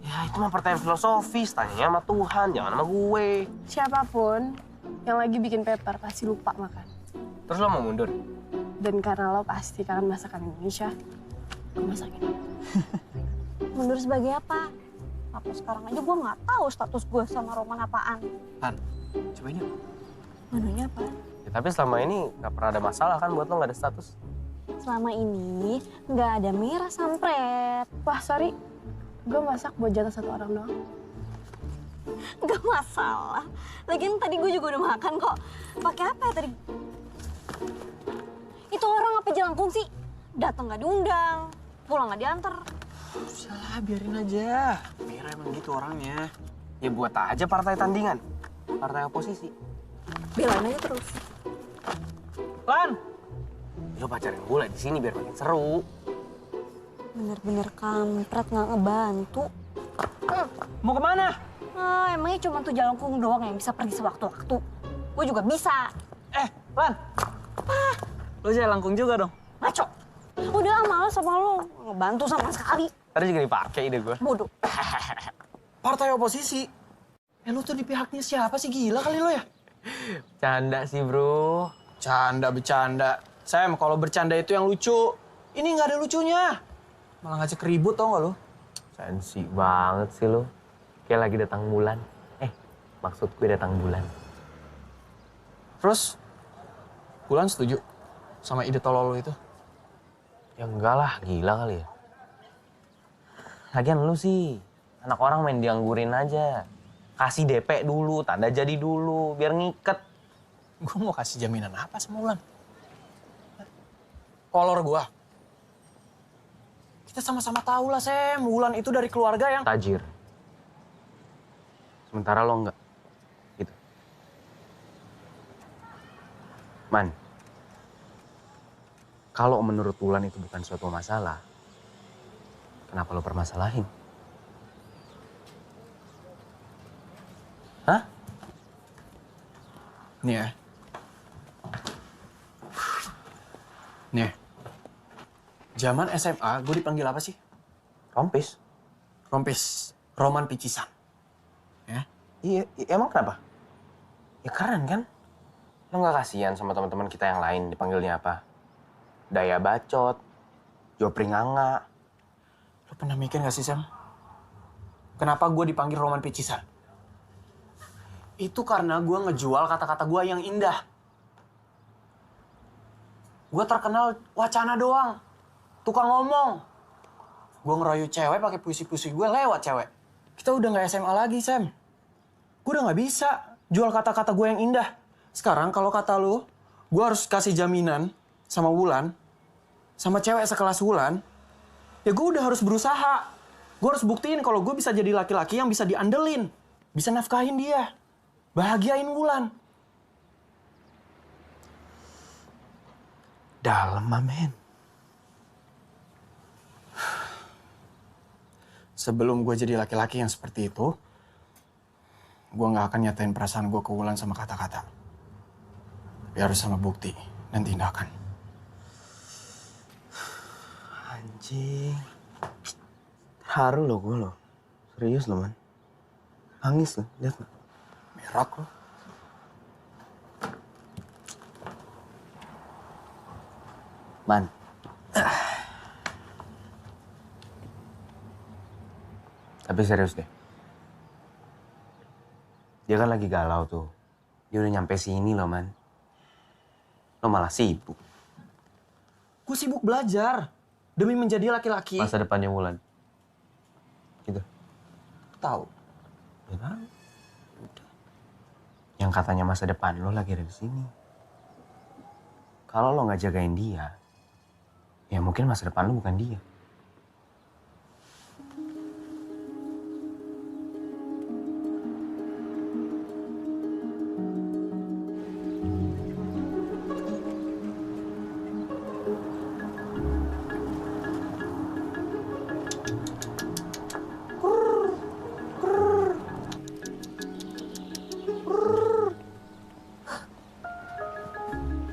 [SPEAKER 13] Ya itu mah pertanyaan filosofis, tanyanya sama Tuhan, jangan sama gue.
[SPEAKER 8] Siapapun yang lagi bikin paper pasti lupa makan.
[SPEAKER 13] Terus lo mau mundur?
[SPEAKER 8] Dan karena lo pasti kangen masakan Indonesia, gue masakin.
[SPEAKER 2] Mundur sebagai apa? Sampai sekarang aja gue nggak tahu status gue sama Roman apaan.
[SPEAKER 6] Lan, cobain yuk.
[SPEAKER 2] Menunya apa?
[SPEAKER 5] Ya, tapi selama ini nggak pernah ada masalah kan buat lo nggak ada status?
[SPEAKER 2] Selama ini nggak ada Mira sampret.
[SPEAKER 8] Wah, sorry. Gue masak buat jatah satu orang doang.
[SPEAKER 2] Gak masalah. Lagian tadi gue juga udah makan kok. Pakai apa ya tadi? Itu orang apa jelangkung sih? Datang nggak diundang, pulang nggak diantar.
[SPEAKER 6] Salah, biarin aja. Mira emang gitu orangnya. Ya buat aja partai tandingan. Partai oposisi.
[SPEAKER 2] Belain aja terus.
[SPEAKER 5] Lan! Lo pacarin gue di sini biar makin seru.
[SPEAKER 2] Bener-bener kampret nggak ngebantu.
[SPEAKER 5] Mau kemana?
[SPEAKER 2] Emangnya cuma tuh jelangkung doang yang bisa pergi sewaktu-waktu. Gue juga bisa.
[SPEAKER 5] Lan! Lo jelangkung juga dong?
[SPEAKER 2] Ngaco. Udah males sama lo. Ngebantu sama sekali.
[SPEAKER 5] Tadi juga dipakai ide gue.
[SPEAKER 2] Bodoh.
[SPEAKER 6] Partai oposisi? Lu tuh di pihaknya siapa sih? Gila kali lo ya?
[SPEAKER 5] Canda sih bro.
[SPEAKER 6] Bercanda. Sam, kalau bercanda itu yang lucu. Ini nggak ada lucunya. Malah ngajak ribut tau gak lo?
[SPEAKER 5] Sensi banget sih lo. Kayak lagi datang bulan. Maksud gue datang bulan.
[SPEAKER 6] Terus, Bulan setuju sama ide tolol lo itu?
[SPEAKER 5] Ya enggak lah, gila kali ya. Lagian lu sih, anak orang main dianggurin aja. Kasih DP dulu, tanda jadi dulu, biar ngiket.
[SPEAKER 6] Gue mau kasih jaminan apa sama Wulan? Kolor gue. Kita sama-sama tahu lah, Sam. Wulan itu dari keluarga yang...
[SPEAKER 5] Tajir. Sementara lo enggak. Gitu. Man. Kalau menurut Wulan itu bukan suatu masalah, kenapa lo permasalahin? Hah?
[SPEAKER 6] Nih ya. Nih. Zaman SMA, gue dipanggil apa sih?
[SPEAKER 5] Rompis.
[SPEAKER 6] Rompis. Roman Picisan. Ya?
[SPEAKER 5] Iya, emang kenapa? Ya keren kan? Lo nggak kasihan sama teman-teman kita yang lain dipanggilnya apa? Daya bacot, jopringanga.
[SPEAKER 6] Lo pernah mikir gak sih, Sam? Kenapa gue dipanggil Roman Picisan? Itu karena gue ngejual kata-kata gue yang indah. Gue terkenal wacana doang. Tukang ngomong. Gue ngeroyu cewek pakai puisi-puisi gue lewat cewek. Kita udah gak SMA lagi, Sam. Gue udah gak bisa jual kata-kata gue yang indah. Sekarang kalau kata lo, gue harus kasih jaminan sama Wulan, sama cewek sekelas Wulan, ya gue udah harus berusaha. Gue harus buktiin kalau gue bisa jadi laki-laki yang bisa diandelin. Bisa nafkahin dia. Bahagiain Wulan. Dalam, amin. Sebelum gue jadi laki-laki yang seperti itu, gue gak akan nyatain perasaan gue ke Wulan sama kata-kata. Tapi harus sama bukti dan tindakan.
[SPEAKER 5] Anjing. Haru lo gue lo. Serius lo, Man. Nangis lo, lihat lo.
[SPEAKER 6] Merak lo.
[SPEAKER 5] Man. Tapi serius deh. Dia kan lagi galau tuh. Dia udah nyampe sini loh, Man. Lo malah sibuk.
[SPEAKER 6] Gue sibuk belajar. Demi menjadi laki-laki.
[SPEAKER 5] Masa depannya Wulan. Gitu.
[SPEAKER 6] Tahu.
[SPEAKER 5] Ya tahu. Udah. Yang katanya masa depan lo lagi ada di sini. Kalau lo nggak jagain dia, ya mungkin masa depan lo bukan dia.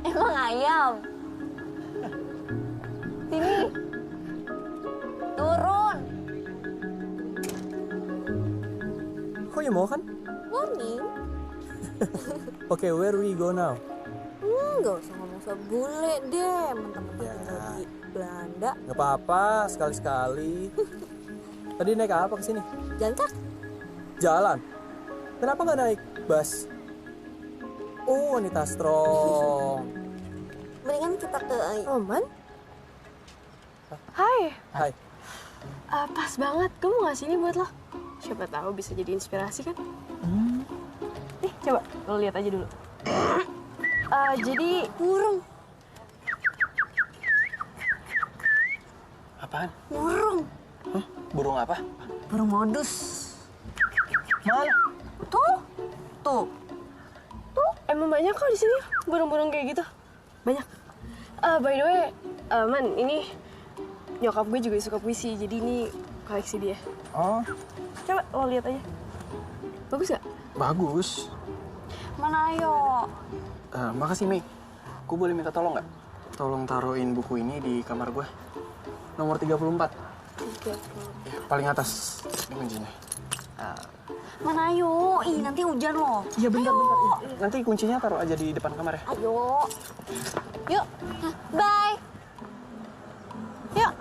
[SPEAKER 2] Emang ayam? Sini. Turun.
[SPEAKER 11] Kok ya mau kan?
[SPEAKER 2] Morning.
[SPEAKER 11] Oke, where we go now?
[SPEAKER 2] Gak usah ngomong sebule deh. Mentang-mentang tinggal di Belanda.
[SPEAKER 11] Gak apa-apa, sekali-sekali. Tadi naik apa ke sini?
[SPEAKER 2] Jalan kak?
[SPEAKER 11] Jalan. Kenapa nggak naik bus? Oh, wanita strong.
[SPEAKER 2] Mendingan kita ke
[SPEAKER 8] Roman? Hai.
[SPEAKER 11] Hai.
[SPEAKER 8] Pas banget, gue mau ngasih ini buat lo. Siapa tahu bisa jadi inspirasi kan? Nih, coba lo lihat aja dulu. Jadi burung.
[SPEAKER 6] Apaan?
[SPEAKER 2] Burung.
[SPEAKER 6] Hah? Burung apa?
[SPEAKER 2] Burung modus.
[SPEAKER 6] Mana?
[SPEAKER 2] Tuh. Tuh.
[SPEAKER 8] Emang banyak kok di sini burung-burung kayak gitu. Banyak. By the way, Man, ini nyokap gue juga suka puisi, jadi ini koleksi dia.
[SPEAKER 6] Oh.
[SPEAKER 8] Coba lo lihat aja. Bagus gak?
[SPEAKER 6] Bagus.
[SPEAKER 2] Mana ayo?
[SPEAKER 6] Makasih, Mei. Gue boleh minta tolong nggak? Tolong taruhin buku ini di kamar gue. Nomor 34. Ya, paling atas. Ini kuncinya.
[SPEAKER 2] Mana ayo? Ih, nanti hujan loh.
[SPEAKER 6] Iya, bentar. Nanti kuncinya taruh aja di depan kamar ya.
[SPEAKER 2] Ayo. Yuk. Bye. Yuk.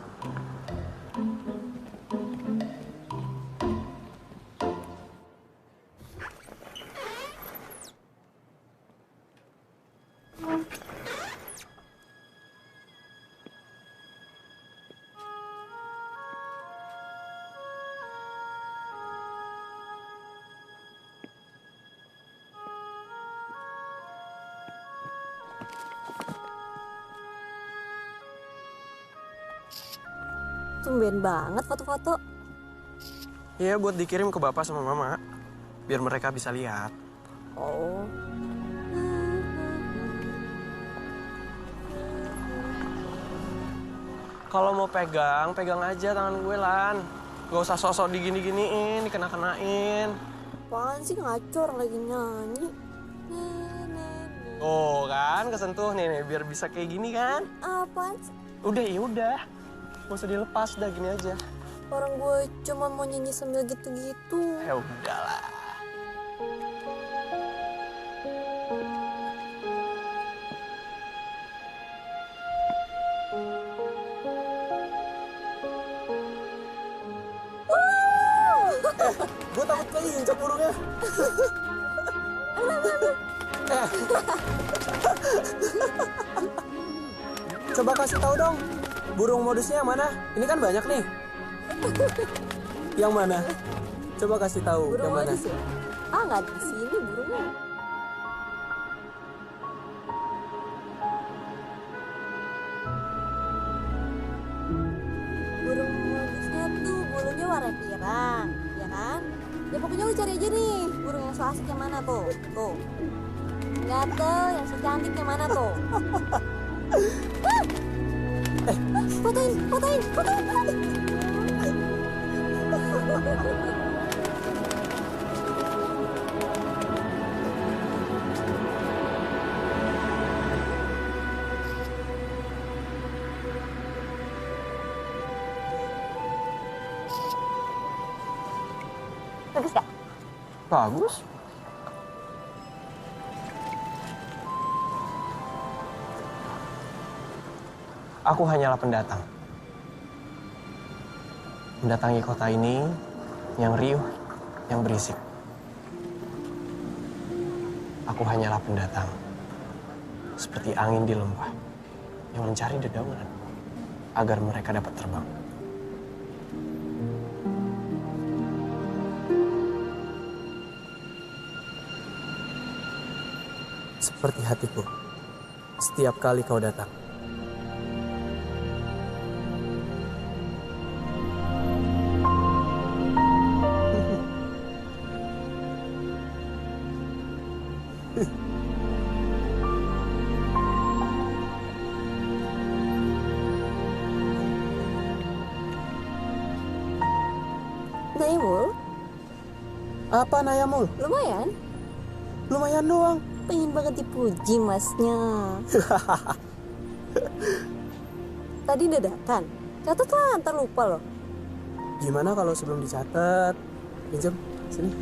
[SPEAKER 2] Tumben banget foto-foto.
[SPEAKER 6] Iya, buat dikirim ke bapak sama mama. Biar mereka bisa lihat.
[SPEAKER 2] Oh.
[SPEAKER 6] Kalau mau pegang, pegang aja tangan gue, Lan. Gak usah sosok digini-giniin, dikena-kenain.
[SPEAKER 2] Apaan sih ngacor lagi nyanyi?
[SPEAKER 6] Oh kan, kesentuh nih, biar bisa kayak gini kan.
[SPEAKER 2] Apaan sih?
[SPEAKER 6] Udah, ya udah. Gak usah dilepas, dah gini aja.
[SPEAKER 2] Orang gue cuma mau nyanyi sambil gitu-gitu.
[SPEAKER 6] Ya udahlah.
[SPEAKER 11] Gue takut keinjak burungnya. Coba kasih tahu dong, burung modusnya yang mana? Ini kan banyak nih. Yang mana? Coba kasih tahu
[SPEAKER 2] Burung
[SPEAKER 11] yang mana?
[SPEAKER 2] modus ya? Ah, nggak di sini burungnya. Burung modusnya tuh bulunya warna pirang, ya kan? Ya pokoknya lu cari aja nih, burung yang so asik yang mana tuh? Tuh. Gatel, yang so cantik yang mana tuh? Fotoin. Bagus gak?
[SPEAKER 6] Bagus. Aku hanyalah pendatang. Mendatangi kota ini yang riuh, yang berisik. Aku hanyalah pendatang. Seperti angin di lembah yang mencari dedaunan agar mereka dapat terbang.
[SPEAKER 11] Seperti hatiku, setiap kali kau datang.
[SPEAKER 2] Nayamul?
[SPEAKER 11] Apa Nayamul?
[SPEAKER 2] Lumayan.
[SPEAKER 11] Lumayan doang.
[SPEAKER 2] Pengen banget dipuji masnya. Tadi dadakan. Catat lah, ntar lupa loh.
[SPEAKER 11] Gimana kalau sebelum dicatat? Pinjam, sini.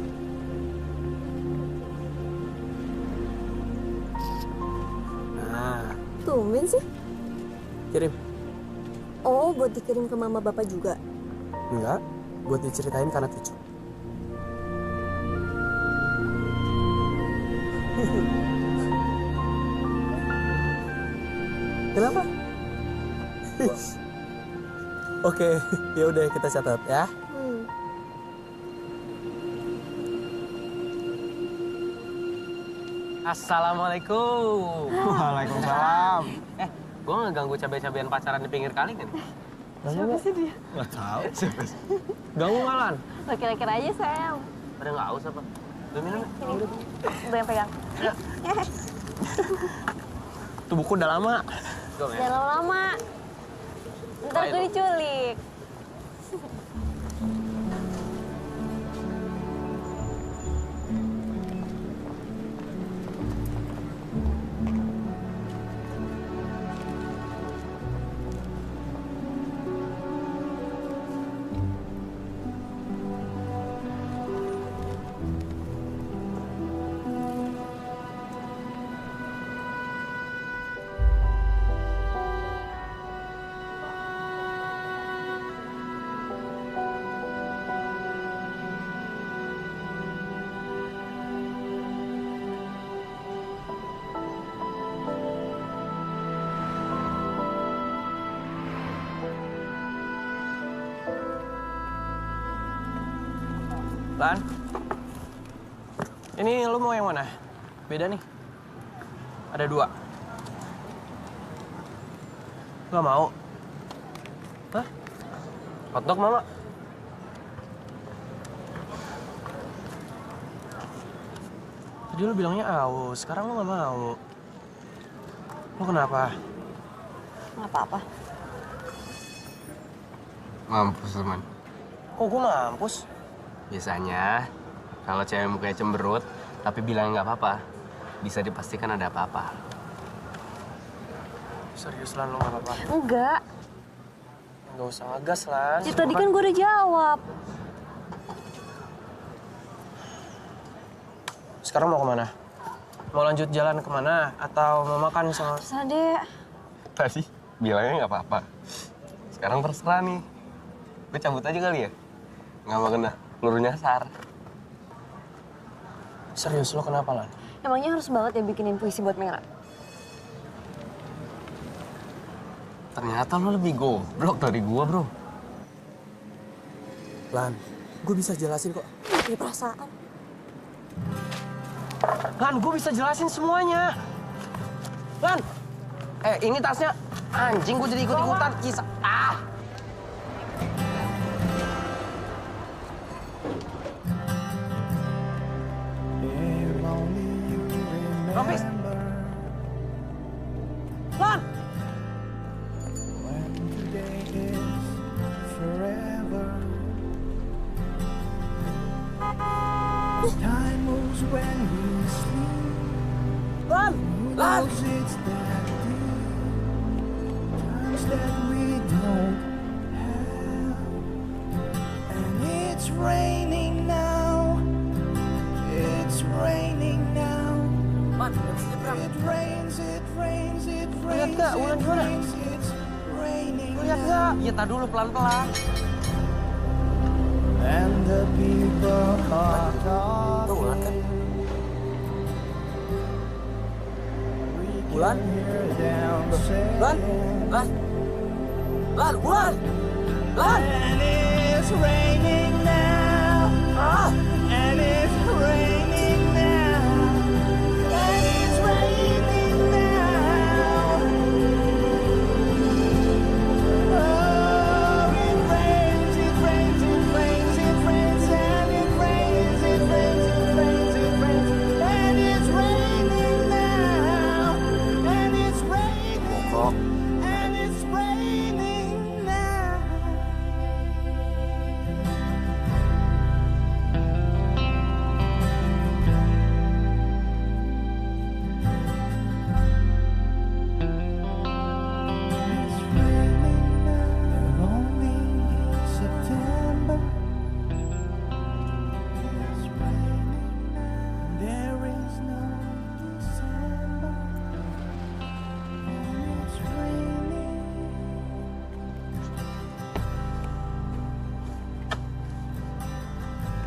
[SPEAKER 11] Nah.
[SPEAKER 2] Tumben sih.
[SPEAKER 11] Kirim.
[SPEAKER 2] Oh, buat dikirim ke mama bapak juga?
[SPEAKER 11] Enggak. buat diceritain ke anak cucu. Kenapa? Oke, ya udah kita catat ya.
[SPEAKER 5] Assalamualaikum.
[SPEAKER 4] Waalaikumsalam.
[SPEAKER 5] Gue nggak ganggu cabai-cabian pacaran di pinggir kali kan?
[SPEAKER 8] Siapa sih dia?
[SPEAKER 5] Nggak tahu. Ganggu nggak, Lan?
[SPEAKER 2] Lo kira-kira aja, Sam.
[SPEAKER 5] Pada nggak haus apa? Lu minum ya?
[SPEAKER 2] Gue yang pegang.
[SPEAKER 5] Tuh buku udah lama.
[SPEAKER 2] Jangan lama-lama. Ntar gue diculik.
[SPEAKER 6] Lan, ini lu mau yang mana? Beda nih. Ada 2. Gak mau? Hah? Hotdog mama? Tadi lu bilangnya aus, sekarang lu gak mau. Lu kenapa?
[SPEAKER 2] Nggak apa-apa.
[SPEAKER 13] Mampus, teman.
[SPEAKER 6] Kok gue mampus?
[SPEAKER 13] Biasanya, kalau cewek mukanya cemberut, tapi bilang nggak apa-apa, bisa dipastikan ada apa-apa.
[SPEAKER 6] Serius, Lan, lu gak apa-apa?
[SPEAKER 2] Enggak.
[SPEAKER 6] Nggak usah ngegas, Lan.
[SPEAKER 2] Tadi kan gue udah jawab.
[SPEAKER 6] Sekarang mau kemana? Mau lanjut jalan kemana? Atau mau makan sama...
[SPEAKER 2] Terserah deh.
[SPEAKER 13] Tadi bilangnya nggak apa-apa. Sekarang terserah nih. Gue cabut aja kali ya? Nggak mau kena peluru nyasar.
[SPEAKER 6] Serius, lo kenapa, Lan?
[SPEAKER 2] Emangnya harus banget ya bikinin puisi buat Mera?
[SPEAKER 13] Ternyata lo lebih goblok dari gua, bro.
[SPEAKER 11] Lan, gue bisa jelasin kok.
[SPEAKER 2] Ini perasaan.
[SPEAKER 6] Lan, gue bisa jelasin semuanya. Lan, ini tasnya. Anjing, gue jadi ikut-ikutan kisah. Ah! Rompis! Lan!
[SPEAKER 16] Time moves when we sleep.
[SPEAKER 6] Lan! Lan!
[SPEAKER 16] It's that deep. Times that we don't have. And it's raining now. It's raining now.
[SPEAKER 6] Man,
[SPEAKER 16] it rains, it rains, it rains.
[SPEAKER 6] Lihat gak, Wulan gimana?
[SPEAKER 16] It's raining
[SPEAKER 6] Lihat gak? Iya, tar dulu pelan-pelan.
[SPEAKER 16] And the people are talking.
[SPEAKER 6] Wulan kan? Wulan? Lan? Lan? Lan? Wulan? Lan?
[SPEAKER 16] And it's raining now. And it's raining now. And it's raining now. Oh, it rains, it rains, it rains, it rains, and it rains, it rains, it rains, it rains, and it's raining now. And it's raining. And it's raining now.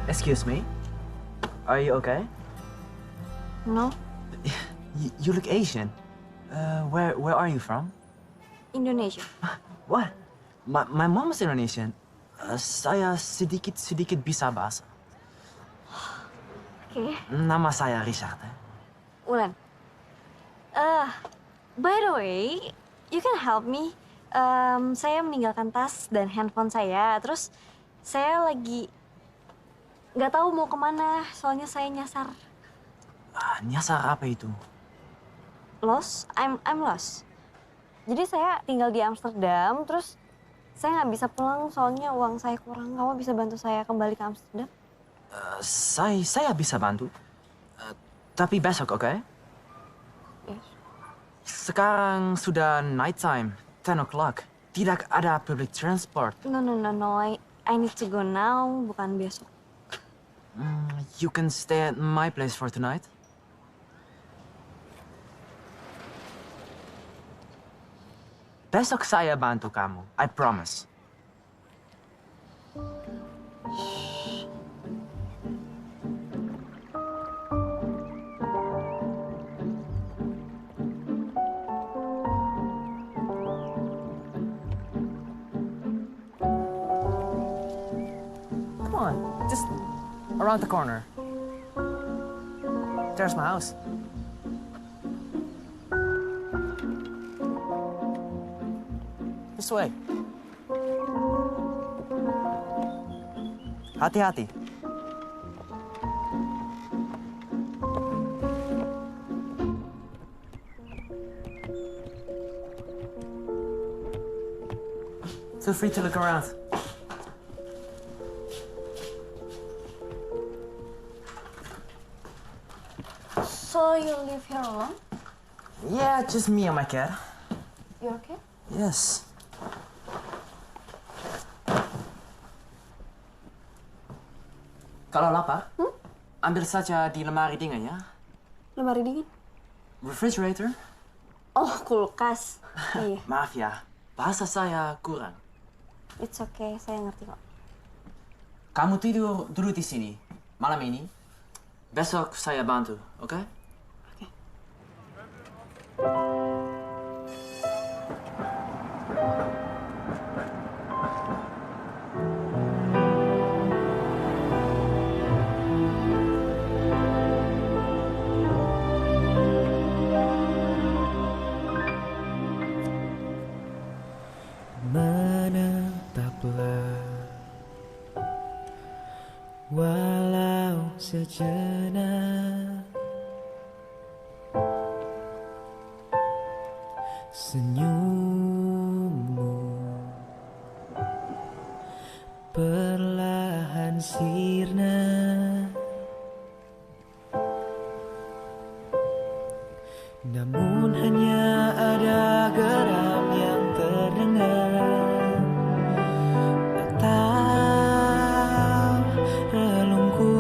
[SPEAKER 6] Excuse me. Are you okay?
[SPEAKER 2] No,
[SPEAKER 6] You look Asian. Where are you from?
[SPEAKER 2] Indonesia.
[SPEAKER 6] What? My mom is Indonesian. Saya sedikit bisa bahasa.
[SPEAKER 2] Oke.
[SPEAKER 6] Nama saya Richard.
[SPEAKER 2] Ulan. By the way, you can help me. Saya meninggalkan tas dan handphone saya. Terus saya lagi nggak tahu mau kemana. Soalnya saya nyasar.
[SPEAKER 6] Nyasar apa itu?
[SPEAKER 2] Lost? I'm lost. Jadi saya tinggal di Amsterdam. Terus saya nggak bisa pulang soalnya uang saya kurang. Kamu bisa bantu saya kembali ke Amsterdam?
[SPEAKER 6] Saya bisa bantu. Tapi besok, oke?
[SPEAKER 2] Yes.
[SPEAKER 6] Sekarang sudah night time, 10 o'clock. Tidak ada public transport.
[SPEAKER 2] No. I need to go now, bukan besok.
[SPEAKER 6] You can stay at my place for tonight. Besok saya bantu kamu, I promise. Come on, just around the corner. There's my house. This way. Hati-hati. Feel free to look around.
[SPEAKER 2] So you live here alone?
[SPEAKER 6] Yeah, just me and my cat.
[SPEAKER 2] You okay?
[SPEAKER 6] Yes. Kalau lapar, ambil saja di lemari dingin ya.
[SPEAKER 2] Lemari dingin?
[SPEAKER 6] Refrigerator.
[SPEAKER 2] Oh, kulkas. Iya.
[SPEAKER 6] Maaf ya, bahasa saya kurang.
[SPEAKER 2] It's okay, saya ngerti kok.
[SPEAKER 6] Kamu tidur dulu di sini malam ini. Besok saya bantu, oke?
[SPEAKER 16] Menetaplah walau sejenak, senyummu perlahan sirna, namun hanya ada geram yang terdengar. Atau relungku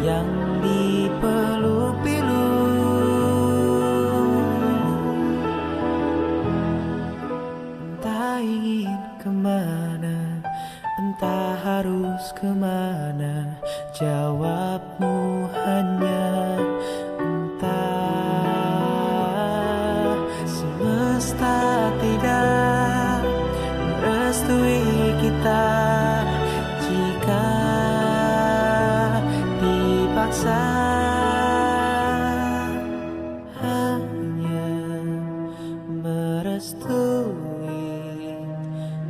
[SPEAKER 16] yang dipeluk pilu. Entah ingin kemana, entah harus kemana, jawabmu hanya entah. Semesta tidak merestui kita jika dipaksa, hanya merestui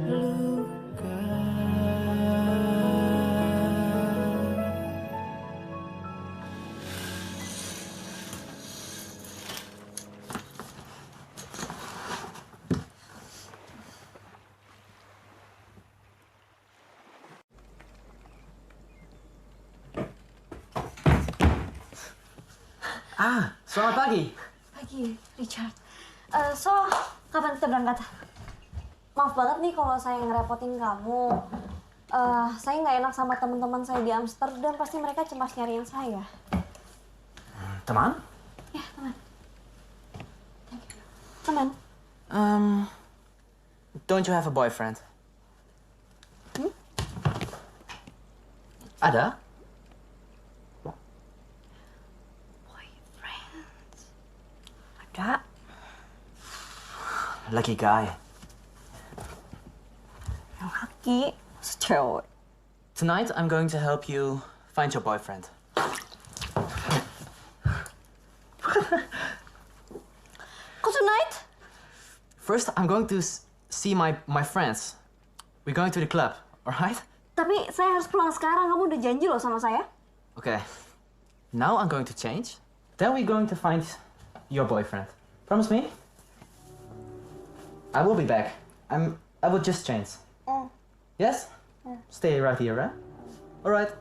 [SPEAKER 16] luka.
[SPEAKER 6] Selamat pagi.
[SPEAKER 2] Pagi, Richard. So, kapan kita berangkat? Maaf banget nih kalau saya ngerepotin kamu. Saya nggak enak sama teman-teman saya di Amsterdam. Pasti mereka cemas nyariin saya.
[SPEAKER 6] Teman?
[SPEAKER 2] Ya, teman. Thank you. Teman.
[SPEAKER 6] Don't you have a boyfriend? Ada?
[SPEAKER 2] Ada.
[SPEAKER 6] Lucky guy.
[SPEAKER 2] Yang laki, cewek.
[SPEAKER 6] Tonight I'm going to help you find your boyfriend.
[SPEAKER 2] Kok tonight?
[SPEAKER 6] First, I'm going to see my friends. We're going to the club, alright?
[SPEAKER 2] Tapi saya harus pulang sekarang. Kamu udah janji loh sama saya.
[SPEAKER 6] Okay. Now I'm going to change. Then we're going to find your boyfriend. Promise me? I will be back. I will just change. Yes? Stay right here, right? Alright.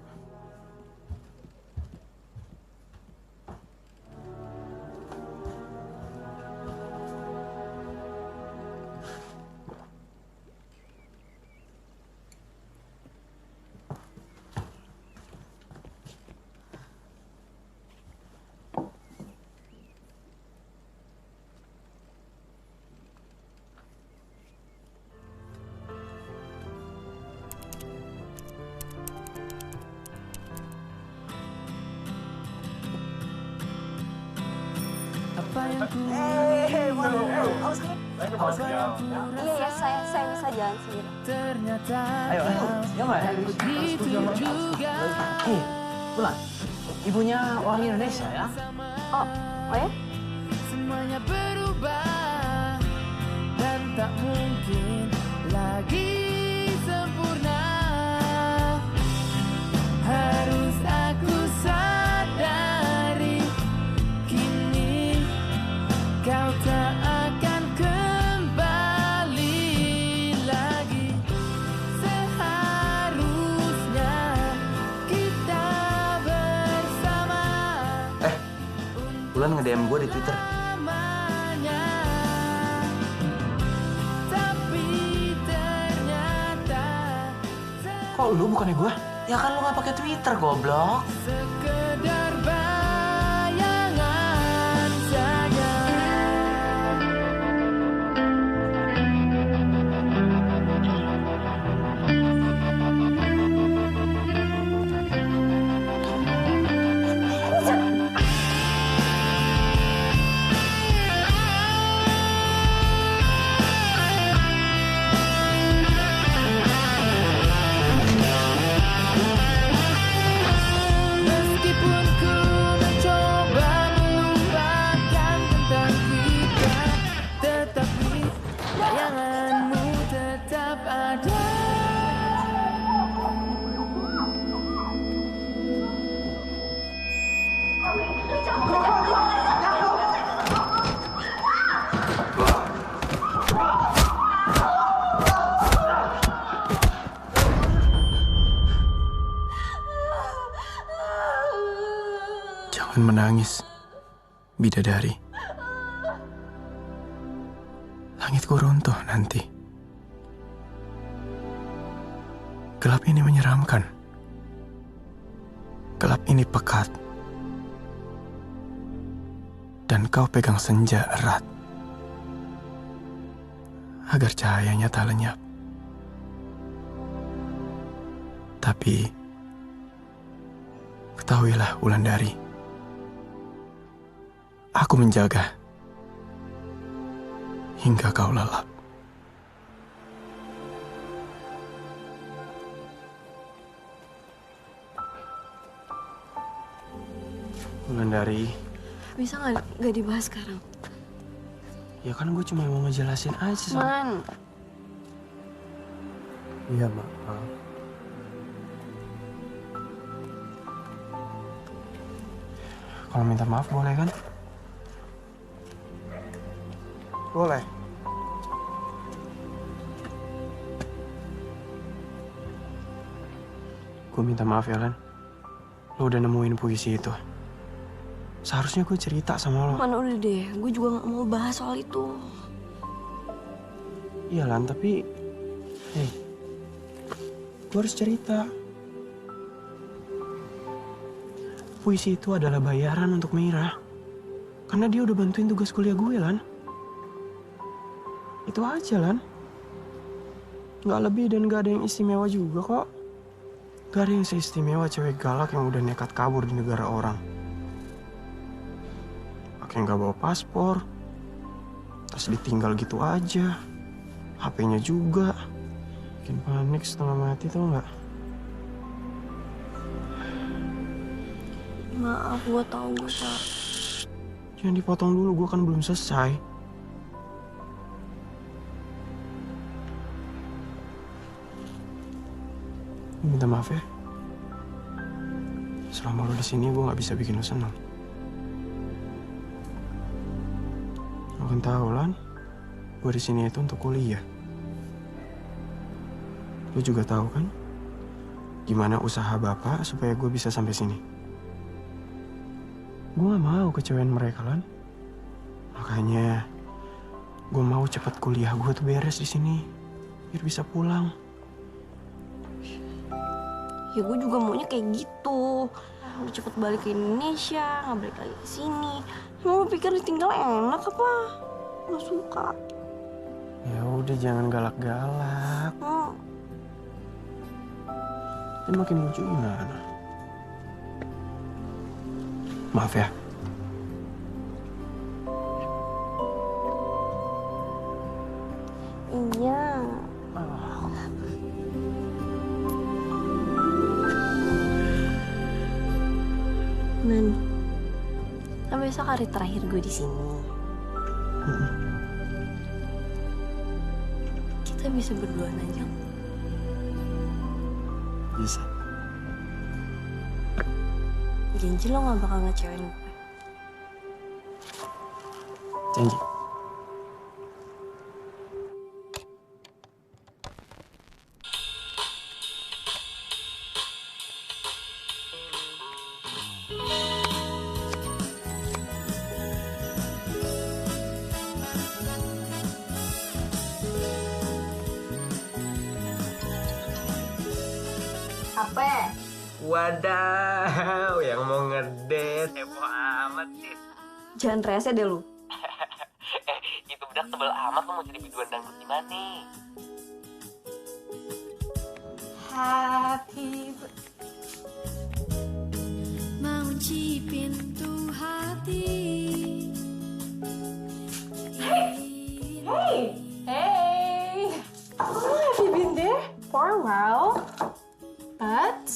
[SPEAKER 2] Iya, saya bisa jalan sendiri.
[SPEAKER 6] Ayo, ya Mbak. Hei, Bulan. Ibunya orang Indonesia ya?
[SPEAKER 2] Oh ya?
[SPEAKER 16] Semuanya berubah dan tak mungkin lagi sempurna. Harus aku sadari kini kau tak akan kembali lagi. Seharusnya kita bersama.
[SPEAKER 9] Bulan nge-DM gue di Twitter.
[SPEAKER 6] Kok lu bukannya gua? Ya kan lu nggak pakai Twitter, goblok.
[SPEAKER 16] Sekedar bayangan saja. Meskipun ku mencoba melupakan tentang kita, tetapi bayanganmu tetap ada.
[SPEAKER 6] Jangan menangis, bidadari. Langitku runtuh nanti. Gelap ini menyeramkan. Gelap ini pekat. Dan kau pegang senja erat. Agar cahayanya tak lenyap. Tapi, ketahuilah Wulandari. Aku menjaga hingga kau lelap. Wulandari,
[SPEAKER 8] Bisa nggak dibahas sekarang?
[SPEAKER 6] ya kan gue cuma mau ngejelasin aja sama...
[SPEAKER 8] Man,
[SPEAKER 6] Iya, maaf. Kalau minta maaf boleh kan?
[SPEAKER 7] Boleh.
[SPEAKER 6] Gue minta maaf ya, Lan. Lo udah nemuin puisi itu. Seharusnya gue cerita sama lo.
[SPEAKER 8] Man udah deh. Gue juga nggak mau bahas soal itu.
[SPEAKER 6] Iya, Lan, tapi... Hei, gue harus cerita. Puisi itu adalah bayaran untuk Mira. Karena dia udah bantuin tugas kuliah gue, Lan. Itu aja, Lan. Nggak lebih dan nggak ada yang istimewa juga kok. Gak ada yang seistimewa cewek galak yang udah nekat kabur di negara orang. Pakai nggak bawa paspor, tas ditinggal gitu aja, HP-nya juga. Bikin panik setengah mati tau nggak?
[SPEAKER 8] Maaf, gue tahu gue salah.
[SPEAKER 6] Jangan dipotong dulu, gue kan belum selesai. Minta maaf ya. Selama lo di sini, gue nggak bisa bikin lo senang. Lo kan tahu Lan, gue di sini itu untuk kuliah. Lo juga tahu kan, gimana usaha bapak supaya gue bisa sampai sini. Gue gak mau kecewain mereka Lan. Makanya gue mau cepat kuliah gue tuh beres di sini, biar bisa pulang.
[SPEAKER 8] Ya gue juga maunya kayak gitu. Udah cepet balik ke Indonesia, nggak balik lagi ke sini. Emang lu pikir ditinggal enak apa? Gak suka.
[SPEAKER 6] Ya udah jangan galak-galak. Dia makin lucu gimana? Maaf ya.
[SPEAKER 8] Iya. Man, kan besok hari terakhir gue di sini. Kita bisa berduaan aja.
[SPEAKER 6] Bisa.
[SPEAKER 8] Janji lo gak bakal ngecewain gue.
[SPEAKER 6] Janji.
[SPEAKER 13] Apa? Wadaw, yang mau ngedate heboh amat sih.
[SPEAKER 2] Jangan rese deh lu.
[SPEAKER 13] Itu bedak tebel amat, lu mau jadi biduan dangdut gimana nih?
[SPEAKER 16] Happy mengunci pintu hati.
[SPEAKER 14] Hey! Oh, have you been there for a while? But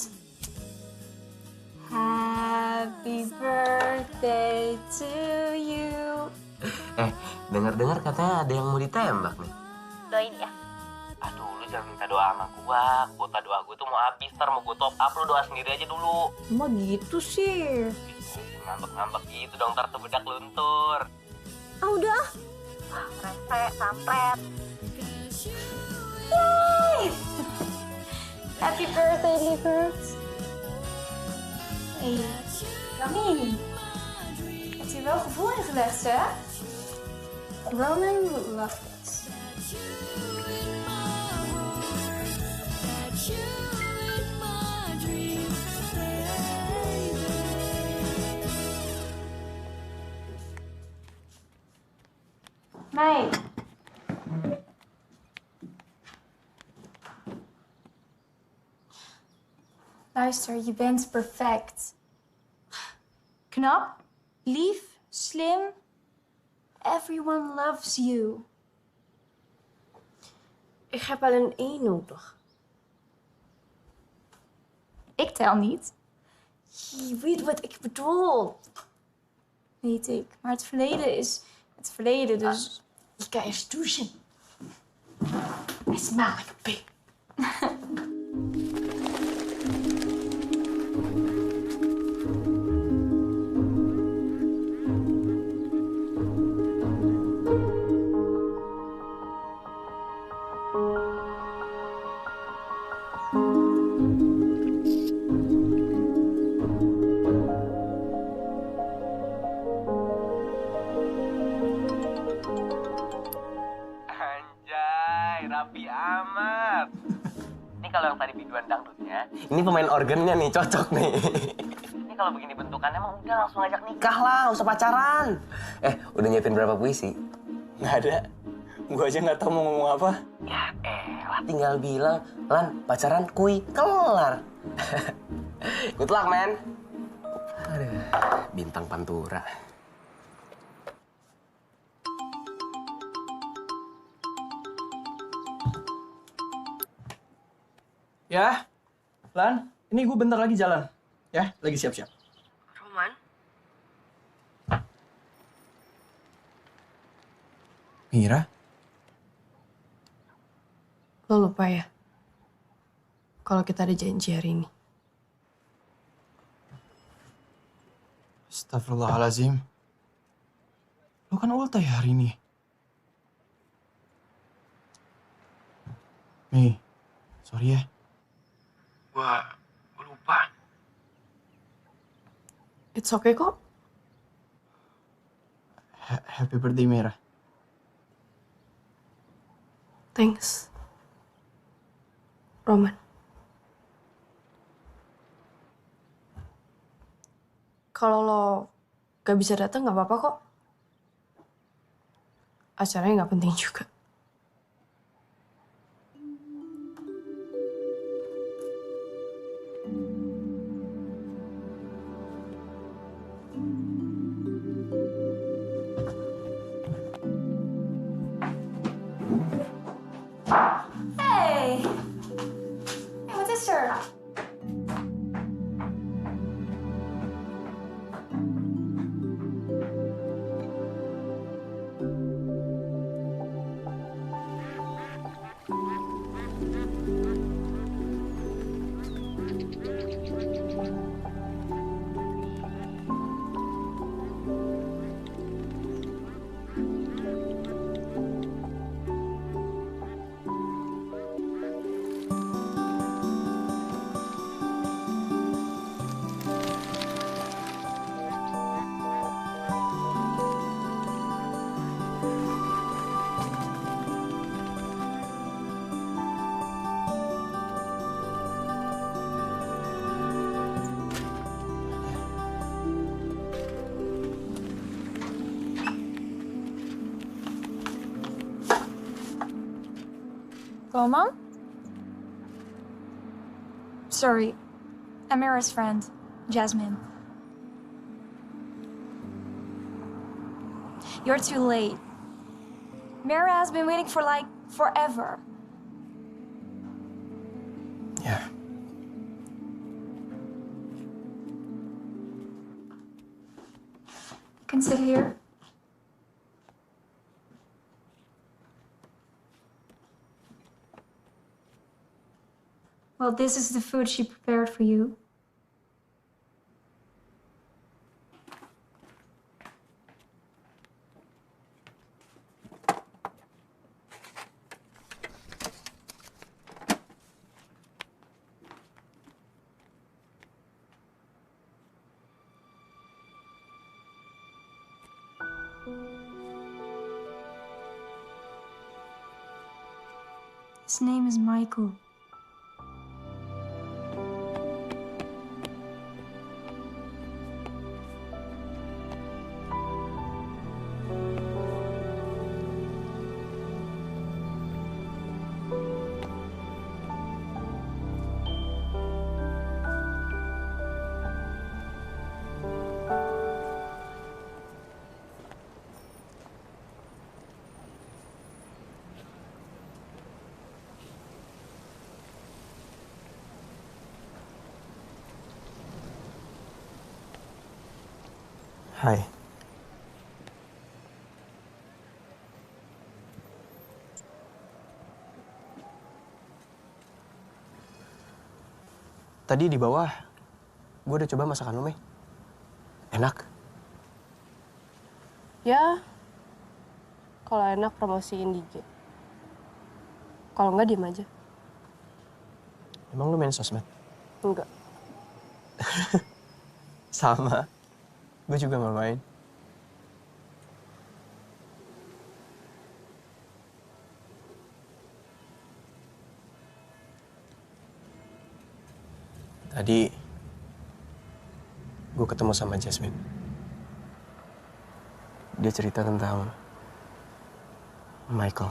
[SPEAKER 14] happy birthday to you.
[SPEAKER 5] Dengar-dengar katanya ada yang mau ditembak nih.
[SPEAKER 2] Doain ya.
[SPEAKER 5] Aduh, lu jangan minta doa sama gua. Kuota doa gua tuh mau habis, ntar mau gua top up, lu doa sendiri aja dulu.
[SPEAKER 2] Emang gitu sih.
[SPEAKER 5] Ngambek-ngambek gitu dong, ntar tuh bedak luntur.
[SPEAKER 2] Ah udah. Rese, sampret.
[SPEAKER 14] Yay! Happy birthday, lieverd. Hey, Rami. Heb je wel gevoel ingelegd, hè? Roman would love this. Meid. Luister, je bent perfect. Knap, lief, slim. Everyone loves you.
[SPEAKER 8] Ik heb alleen één nodig.
[SPEAKER 14] Ik tel niet.
[SPEAKER 8] Je weet wat ik bedoel.
[SPEAKER 14] Weet ik. Maar het verleden is het verleden, dus...
[SPEAKER 8] Je kan eerst douchen. I smell like a pig.
[SPEAKER 5] Rapi amat. Ini kalau yang tadi biduan dangdutnya, ini pemain organnya nih, cocok nih. Ini kalau begini bentukannya emang udah langsung ajak nikah lah, nggak usah pacaran. Udah nyiapin berapa puisi?
[SPEAKER 6] Nggak ada.
[SPEAKER 13] Gue aja nggak tahu mau ngomong apa.
[SPEAKER 5] Ya elah, tinggal bilang, Lan, pacaran kuy, kelar. Good luck, man. Aduh, bintang Pantura.
[SPEAKER 6] Ya, Lan, ini gue bentar lagi jalan. Ya, lagi siap-siap.
[SPEAKER 8] Roman?
[SPEAKER 6] Mira?
[SPEAKER 8] Lo lupa ya? Kalau kita ada janji hari ini.
[SPEAKER 6] Astagfirullahaladzim. Lo kan ultah ya hari ini. Mi, sorry ya. Gua lupa.
[SPEAKER 8] It's okay kok.
[SPEAKER 6] Happy birthday, Mira.
[SPEAKER 8] Thanks. Roman. Kalau lo gak bisa datang gak apa-apa kok. Acaranya gak penting juga.
[SPEAKER 14] Hey! Hey, what's this shirt?
[SPEAKER 17] Hello, Mom? Sorry, I'm Mira's friend, Jasmine. You're too late. Mira has been waiting for like forever.
[SPEAKER 6] Yeah.
[SPEAKER 17] You can sit here. Well, this is the food she prepared for you. His name is Michael.
[SPEAKER 6] Hai. Tadi di bawah, gue udah coba masakan lo, Mei. Enak.
[SPEAKER 8] Ya, kalau enak promosiin di IG. Kalau enggak, diem aja.
[SPEAKER 6] Emang lo main sosmed?
[SPEAKER 8] Enggak.
[SPEAKER 6] Sama. Gue juga nggak main. Tadi gue ketemu sama Jasmine. Dia cerita tentang
[SPEAKER 13] Michael.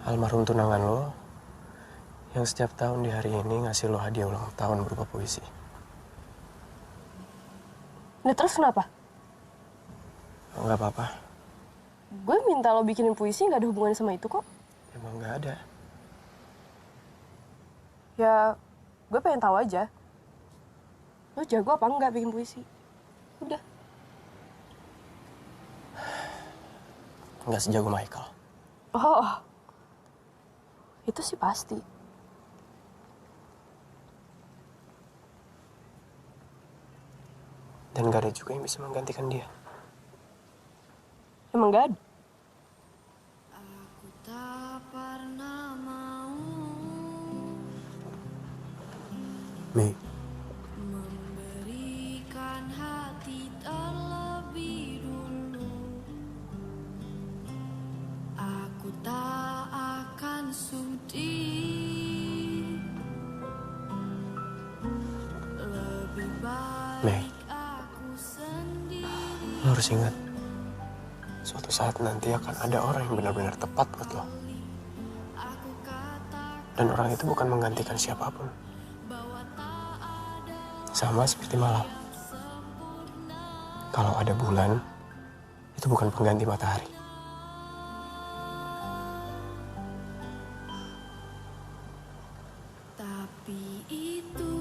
[SPEAKER 13] Almarhum tunangan lo yang setiap tahun di hari ini ngasih lo hadiah ulang tahun berupa puisi.
[SPEAKER 8] Nah terus kenapa?
[SPEAKER 13] Nggak apa-apa.
[SPEAKER 8] Gue minta lo bikinin puisi nggak ada hubungannya sama itu kok.
[SPEAKER 13] Emang nggak ada.
[SPEAKER 8] Ya, gue pengen tahu aja. Lo jago apa enggak bikin puisi? Udah.
[SPEAKER 13] Nggak sejago Michael.
[SPEAKER 8] Oh, itu sih pasti.
[SPEAKER 13] Dan nggak ada juga yang bisa menggantikan dia.
[SPEAKER 8] Emang nggak ada?
[SPEAKER 13] Mei.
[SPEAKER 16] Memberikan hati terlebih dulu. Aku tak akan sudi. Lebih baik
[SPEAKER 13] Mei,
[SPEAKER 16] aku sendiri.
[SPEAKER 13] lo harus ingat, suatu saat nanti akan ada orang yang benar-benar tepat buat lo. Dan orang itu bukan menggantikan siapapun. Sama seperti malam. Kalau ada bulan, itu bukan pengganti matahari.
[SPEAKER 16] Tapi itu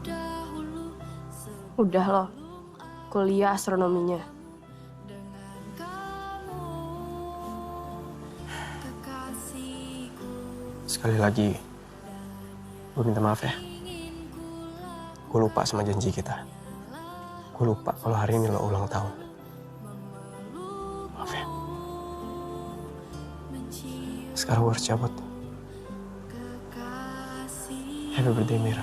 [SPEAKER 16] dahulu
[SPEAKER 8] Udah lo, kuliah astronominya.
[SPEAKER 13] Sekali lagi, gue minta maaf ya. Gue lupa sama janji kita. Gue lupa kalau hari ini lo ulang tahun. Maaf ya. Sekarang gue harus cabut. Happy birthday, Mira.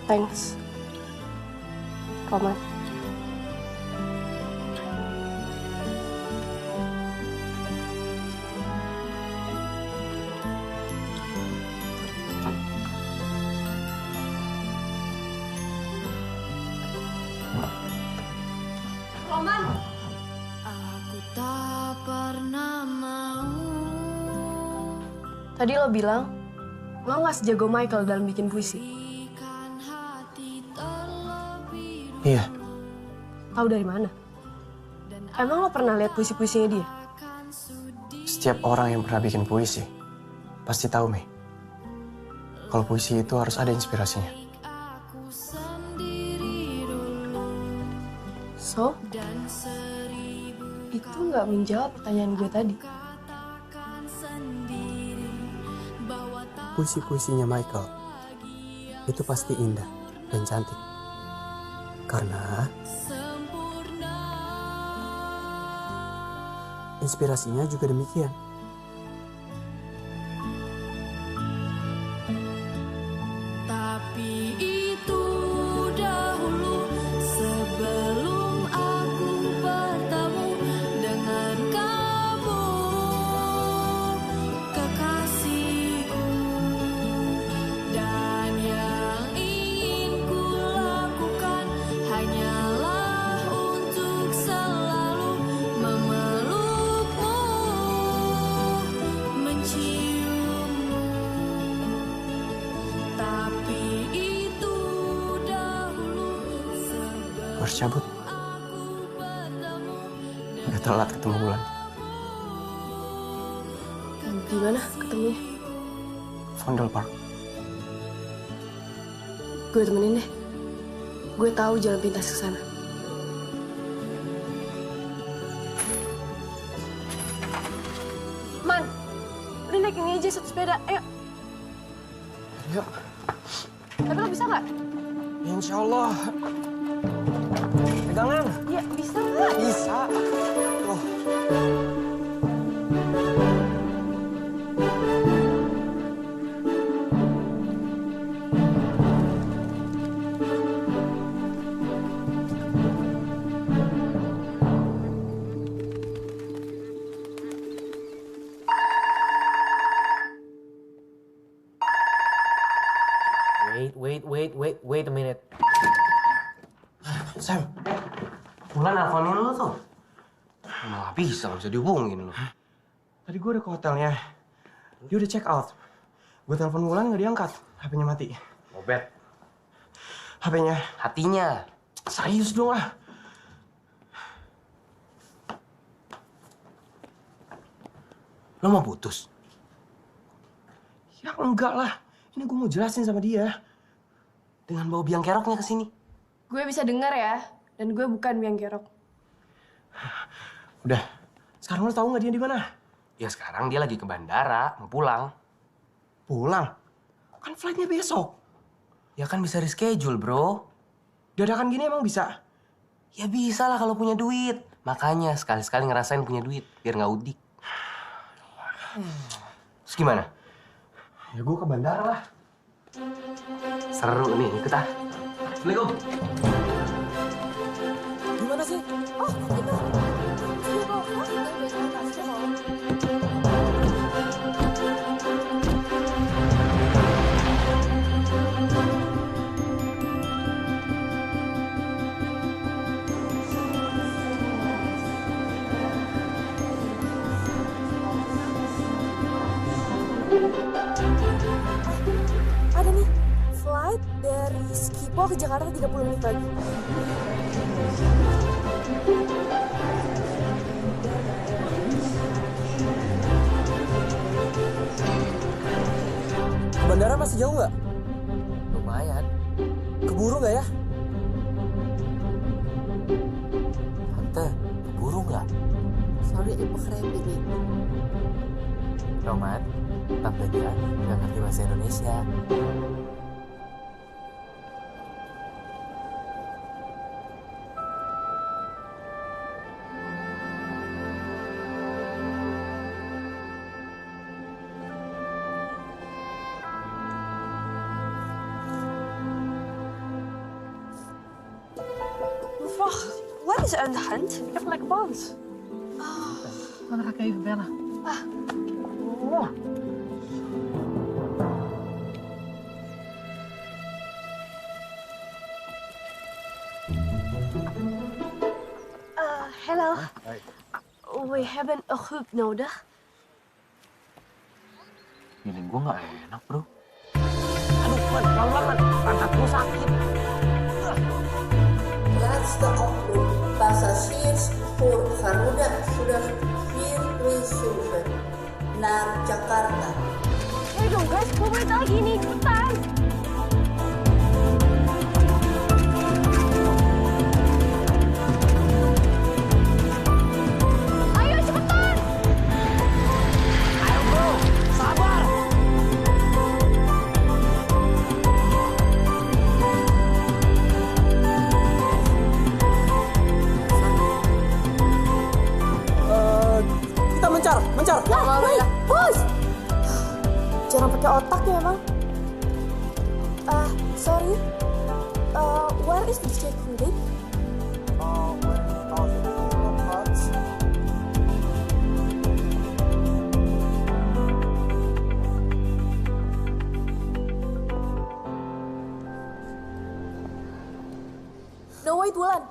[SPEAKER 8] Thanks, Roman.
[SPEAKER 16] Roman. Aku tak pernah mau.
[SPEAKER 8] Tadi lo bilang, lo nggak sejago Michael dalam bikin puisi.
[SPEAKER 13] Iya.
[SPEAKER 8] Tahu dari mana? Emang lo pernah lihat puisi-puisinya dia?
[SPEAKER 13] Setiap orang yang pernah bikin puisi pasti tahu, Mei. Kalau puisi itu harus ada inspirasinya.
[SPEAKER 8] So, itu nggak menjawab pertanyaan gue tadi.
[SPEAKER 11] Puisi-puisinya Michael itu pasti indah dan cantik. Karena inspirasinya juga demikian.
[SPEAKER 16] Tapi itu dahulu sebelum aku bertemu dengan kamu, kekasihku. Dan yang ingin ku lakukan hanyalah untuk selalu memelukmu, menciummu. Tapi itu dahulu
[SPEAKER 13] Gue harus cabut. Udah telat ketemu bulan.
[SPEAKER 8] Gimana ketemunya?
[SPEAKER 13] Vondel Park.
[SPEAKER 8] Gue temenin deh. Gue tahu jalan pintas ke sana. Man, udah naik ini aja satu sepeda. Ayo.
[SPEAKER 13] Yuk.
[SPEAKER 8] Tapi lo bisa nggak?
[SPEAKER 13] Insya Allah. Pegangan.
[SPEAKER 8] Ya bisa nggak?
[SPEAKER 13] Bisa. Tuh. Wait a minute. Sam, Wulan nelfonin lu tuh.
[SPEAKER 10] Malah bisa, nggak bisa dihubungin lu.
[SPEAKER 13] Tadi gue udah ke hotelnya. Dia udah check out. Gue telepon Wulan nggak diangkat. HP-nya mati.
[SPEAKER 10] Obet.
[SPEAKER 13] HP-nya.
[SPEAKER 10] Hatinya.
[SPEAKER 13] Serius dong ah.
[SPEAKER 10] Lo mau putus?
[SPEAKER 13] Ya enggak lah. Ini gue mau jelasin sama dia. Dengan bawa biang keroknya ke sini.
[SPEAKER 8] Gue bisa dengar ya, dan gue bukan biang kerok.
[SPEAKER 13] Udah. Sekarang lo tahu nggak dia di mana?
[SPEAKER 10] Ya sekarang dia lagi ke bandara, mau pulang.
[SPEAKER 13] Pulang? Kan flightnya besok.
[SPEAKER 10] Ya kan bisa reschedule, bro.
[SPEAKER 13] Dadakan gini emang bisa?
[SPEAKER 10] Ya bisa lah kalau punya duit. Makanya sekali-sekali ngerasain punya duit, biar nggak udik. Terus gimana?
[SPEAKER 13] Ya gue ke bandara lah.
[SPEAKER 10] Seru nih, ikut ah. Assalamualaikum.
[SPEAKER 14] Gimana sih? Oh, gitu.
[SPEAKER 8] Ada nih, flight dari Skipo ke Jakarta 30 menit lagi.
[SPEAKER 11] Bandara masih jauh nggak?
[SPEAKER 10] Lumayan.
[SPEAKER 11] Keburu nggak ya?
[SPEAKER 10] Tante, keburu nggak?
[SPEAKER 14] Sorry, ibu keren ini.
[SPEAKER 10] Roman, tante dia nggak ngerti bahasa Indonesia.
[SPEAKER 8] Mevrouw, wat is er aan de hand? Ik heb lekker band.
[SPEAKER 15] Dan ga ik even bellen.
[SPEAKER 8] Hallo. We hebben een hulp nodig.
[SPEAKER 10] Feeling gue nggak enak, bro.
[SPEAKER 13] Aduh, Man, pelan-pelan, Man. Pantat gue sakit.
[SPEAKER 14] Laatste oproep. Passagiers voor Garuda sudah 437 naar Jakarta.
[SPEAKER 8] Hé dong guys, 10 menit lagi nih, cepetan. Ayo cepetan.
[SPEAKER 13] Ayo bro, sabar.
[SPEAKER 11] Kita mencar.
[SPEAKER 8] Lah, woi, bos. Jangan pakai otak ya emang. Sorry. Where is the check-in gate? No, wait, Wulan.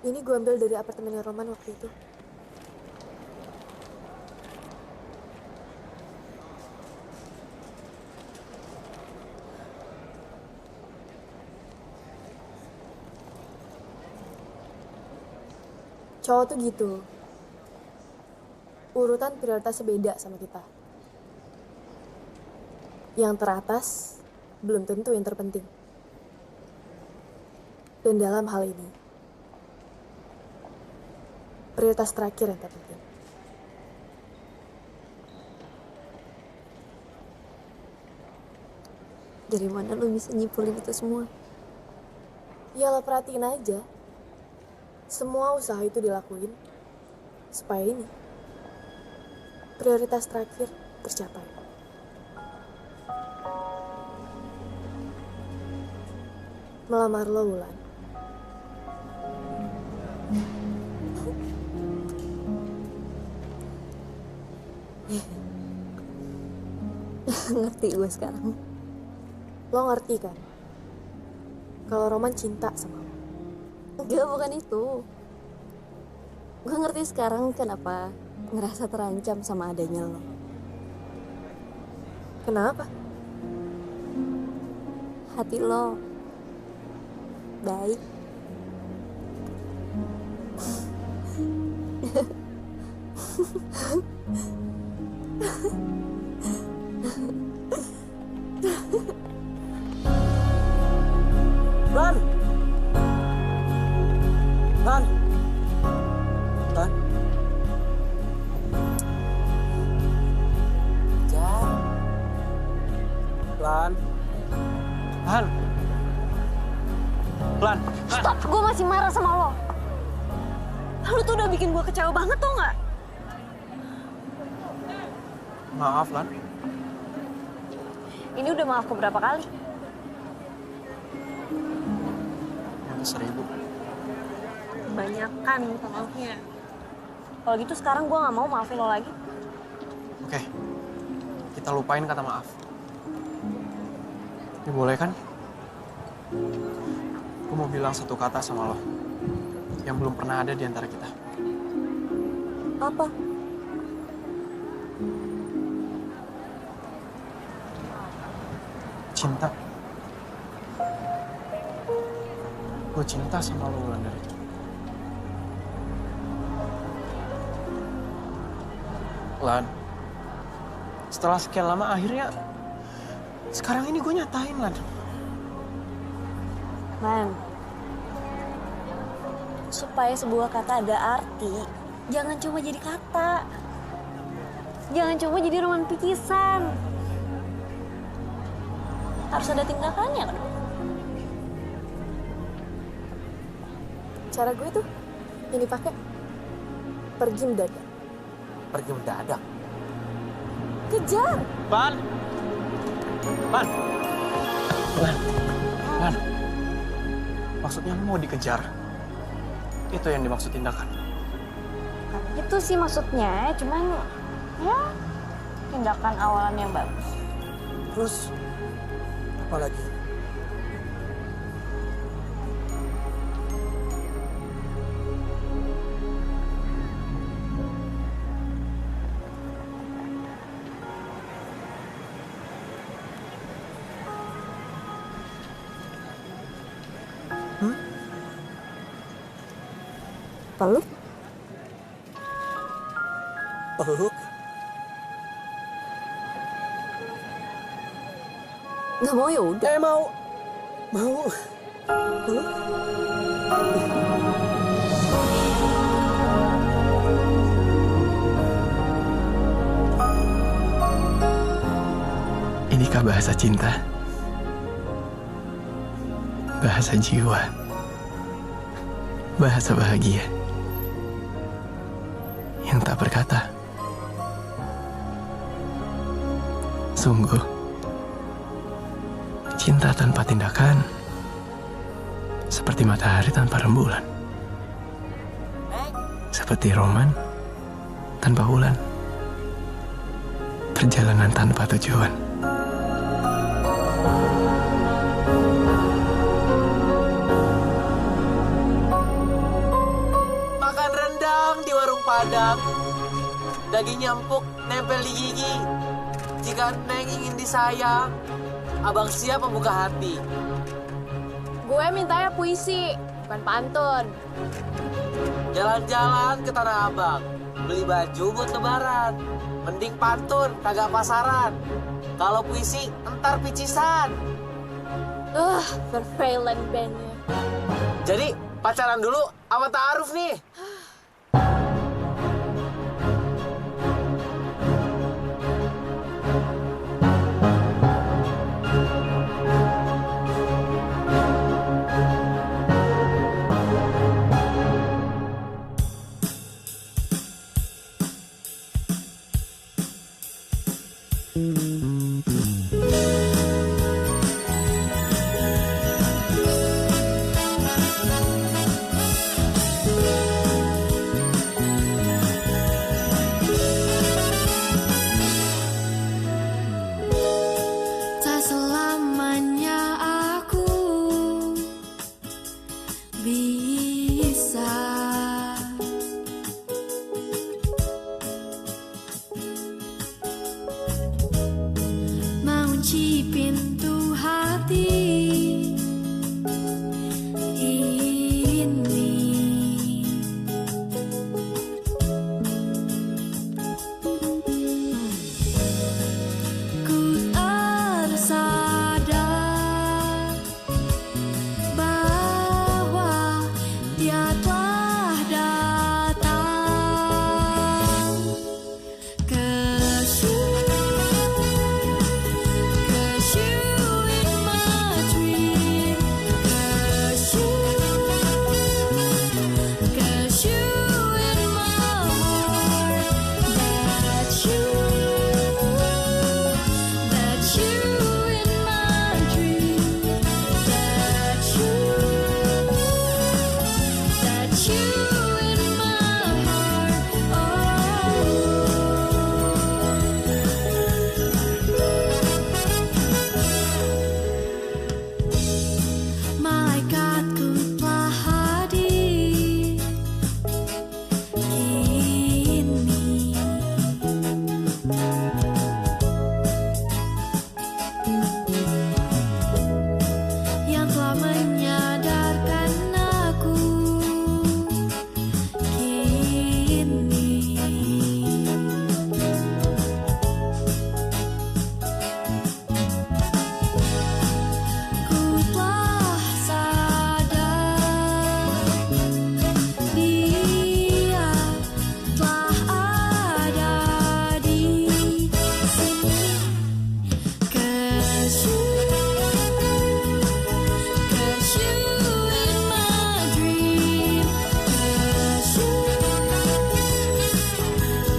[SPEAKER 8] Ini gue ambil dari apartemennya Roman waktu itu. Cowok tuh gitu. Urutan prioritasnya beda sama kita. Yang teratas belum tentu yang terpenting. Dan dalam hal ini, prioritas terakhir yang terpenting. Dari mana lo bisa nyimpulin itu semua? Ya lo perhatiin aja. Semua usaha itu dilakuin supaya ini prioritas terakhir tercapai. Melamar lo, Wulan.
[SPEAKER 2] Ngerti gue sekarang.
[SPEAKER 8] Lo ngerti kan? Kalau Roman cinta sama lo.
[SPEAKER 2] Enggak, bukan itu. Gue ngerti sekarang kenapa ngerasa terancam sama adanya lo.
[SPEAKER 8] Kenapa?
[SPEAKER 2] Hati lo baik.
[SPEAKER 11] Lan! Lan! Lan! Jan! Lan! Lan! Lan!
[SPEAKER 2] Stop, gue masih marah sama lo. Lo tuh udah bikin gue kecewa banget tuh nggak?
[SPEAKER 11] Maaf, Lan.
[SPEAKER 2] Ini udah maaf keberapa kali?
[SPEAKER 11] Yang 1000.
[SPEAKER 2] Kebanyakan minta maafnya. Kalau gitu sekarang gue nggak mau maafin lo lagi.
[SPEAKER 11] Oke. Kita lupain kata maaf. Ini boleh kan? Gue mau bilang satu kata sama lo. Yang belum pernah ada di antara kita.
[SPEAKER 2] Apa?
[SPEAKER 11] Cinta. Gue cinta sama lo, Wulandari. Lan, setelah sekian lama akhirnya sekarang ini gue nyatain, Lan.
[SPEAKER 2] Man, supaya sebuah kata ada arti, jangan cuma jadi kata. Jangan cuma jadi roman picisan. Harus ada tindakannya kan?
[SPEAKER 8] Cara gue tuh yang dipakai pergi mendadak.
[SPEAKER 11] Pergi mendadak.
[SPEAKER 8] Kejar!
[SPEAKER 11] Lan! Lan! Lan! Lan! Maksudnya lu mau dikejar? Itu yang dimaksud tindakan.
[SPEAKER 2] Itu sih maksudnya, cuman ya tindakan awalan yang bagus.
[SPEAKER 11] Terus apa lagi?
[SPEAKER 8] Peluk?
[SPEAKER 11] Peluk?
[SPEAKER 8] Nggak mau ya udah.
[SPEAKER 11] Mau. Mau. Peluk?
[SPEAKER 13] Inikah bahasa cinta? Bahasa jiwa? Bahasa bahagia? Yang tak berkata? Sungguh, cinta tanpa tindakan seperti matahari tanpa rembulan, seperti roman tanpa bulan, perjalanan tanpa tujuan.
[SPEAKER 18] Makan rendang di warung Padang, dagingnya empuk nempel di gigi. Jika Neng ingin disayang, abang siap membuka hati.
[SPEAKER 8] Gue mintanya puisi, bukan pantun.
[SPEAKER 18] Jalan-jalan ke Tanah Abang, beli baju buat lebaran. Mending pantun, kagak pasaran. Kalau puisi, entar picisan.
[SPEAKER 8] Verveilen bandnya.
[SPEAKER 18] Jadi, pacaran dulu sama ta'aruf nih.
[SPEAKER 16] Tak selamanya aku bisa mengunci pintu hati ini. Ku tersadar bahwa dia telah datang. 'Cause you in my dream, 'cause you in my heart, that you in my dream, that you in my heart, Malaikatku telah hadir kini. Yang telah menyadarkan aku kini. Ku telah sadar dia telah ada di sini. 'Cause you in my dream,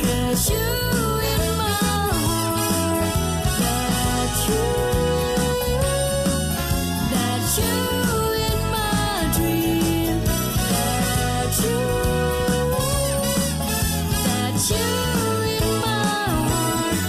[SPEAKER 16] 'cause you in my heart, that you in my dream, that you in my heart.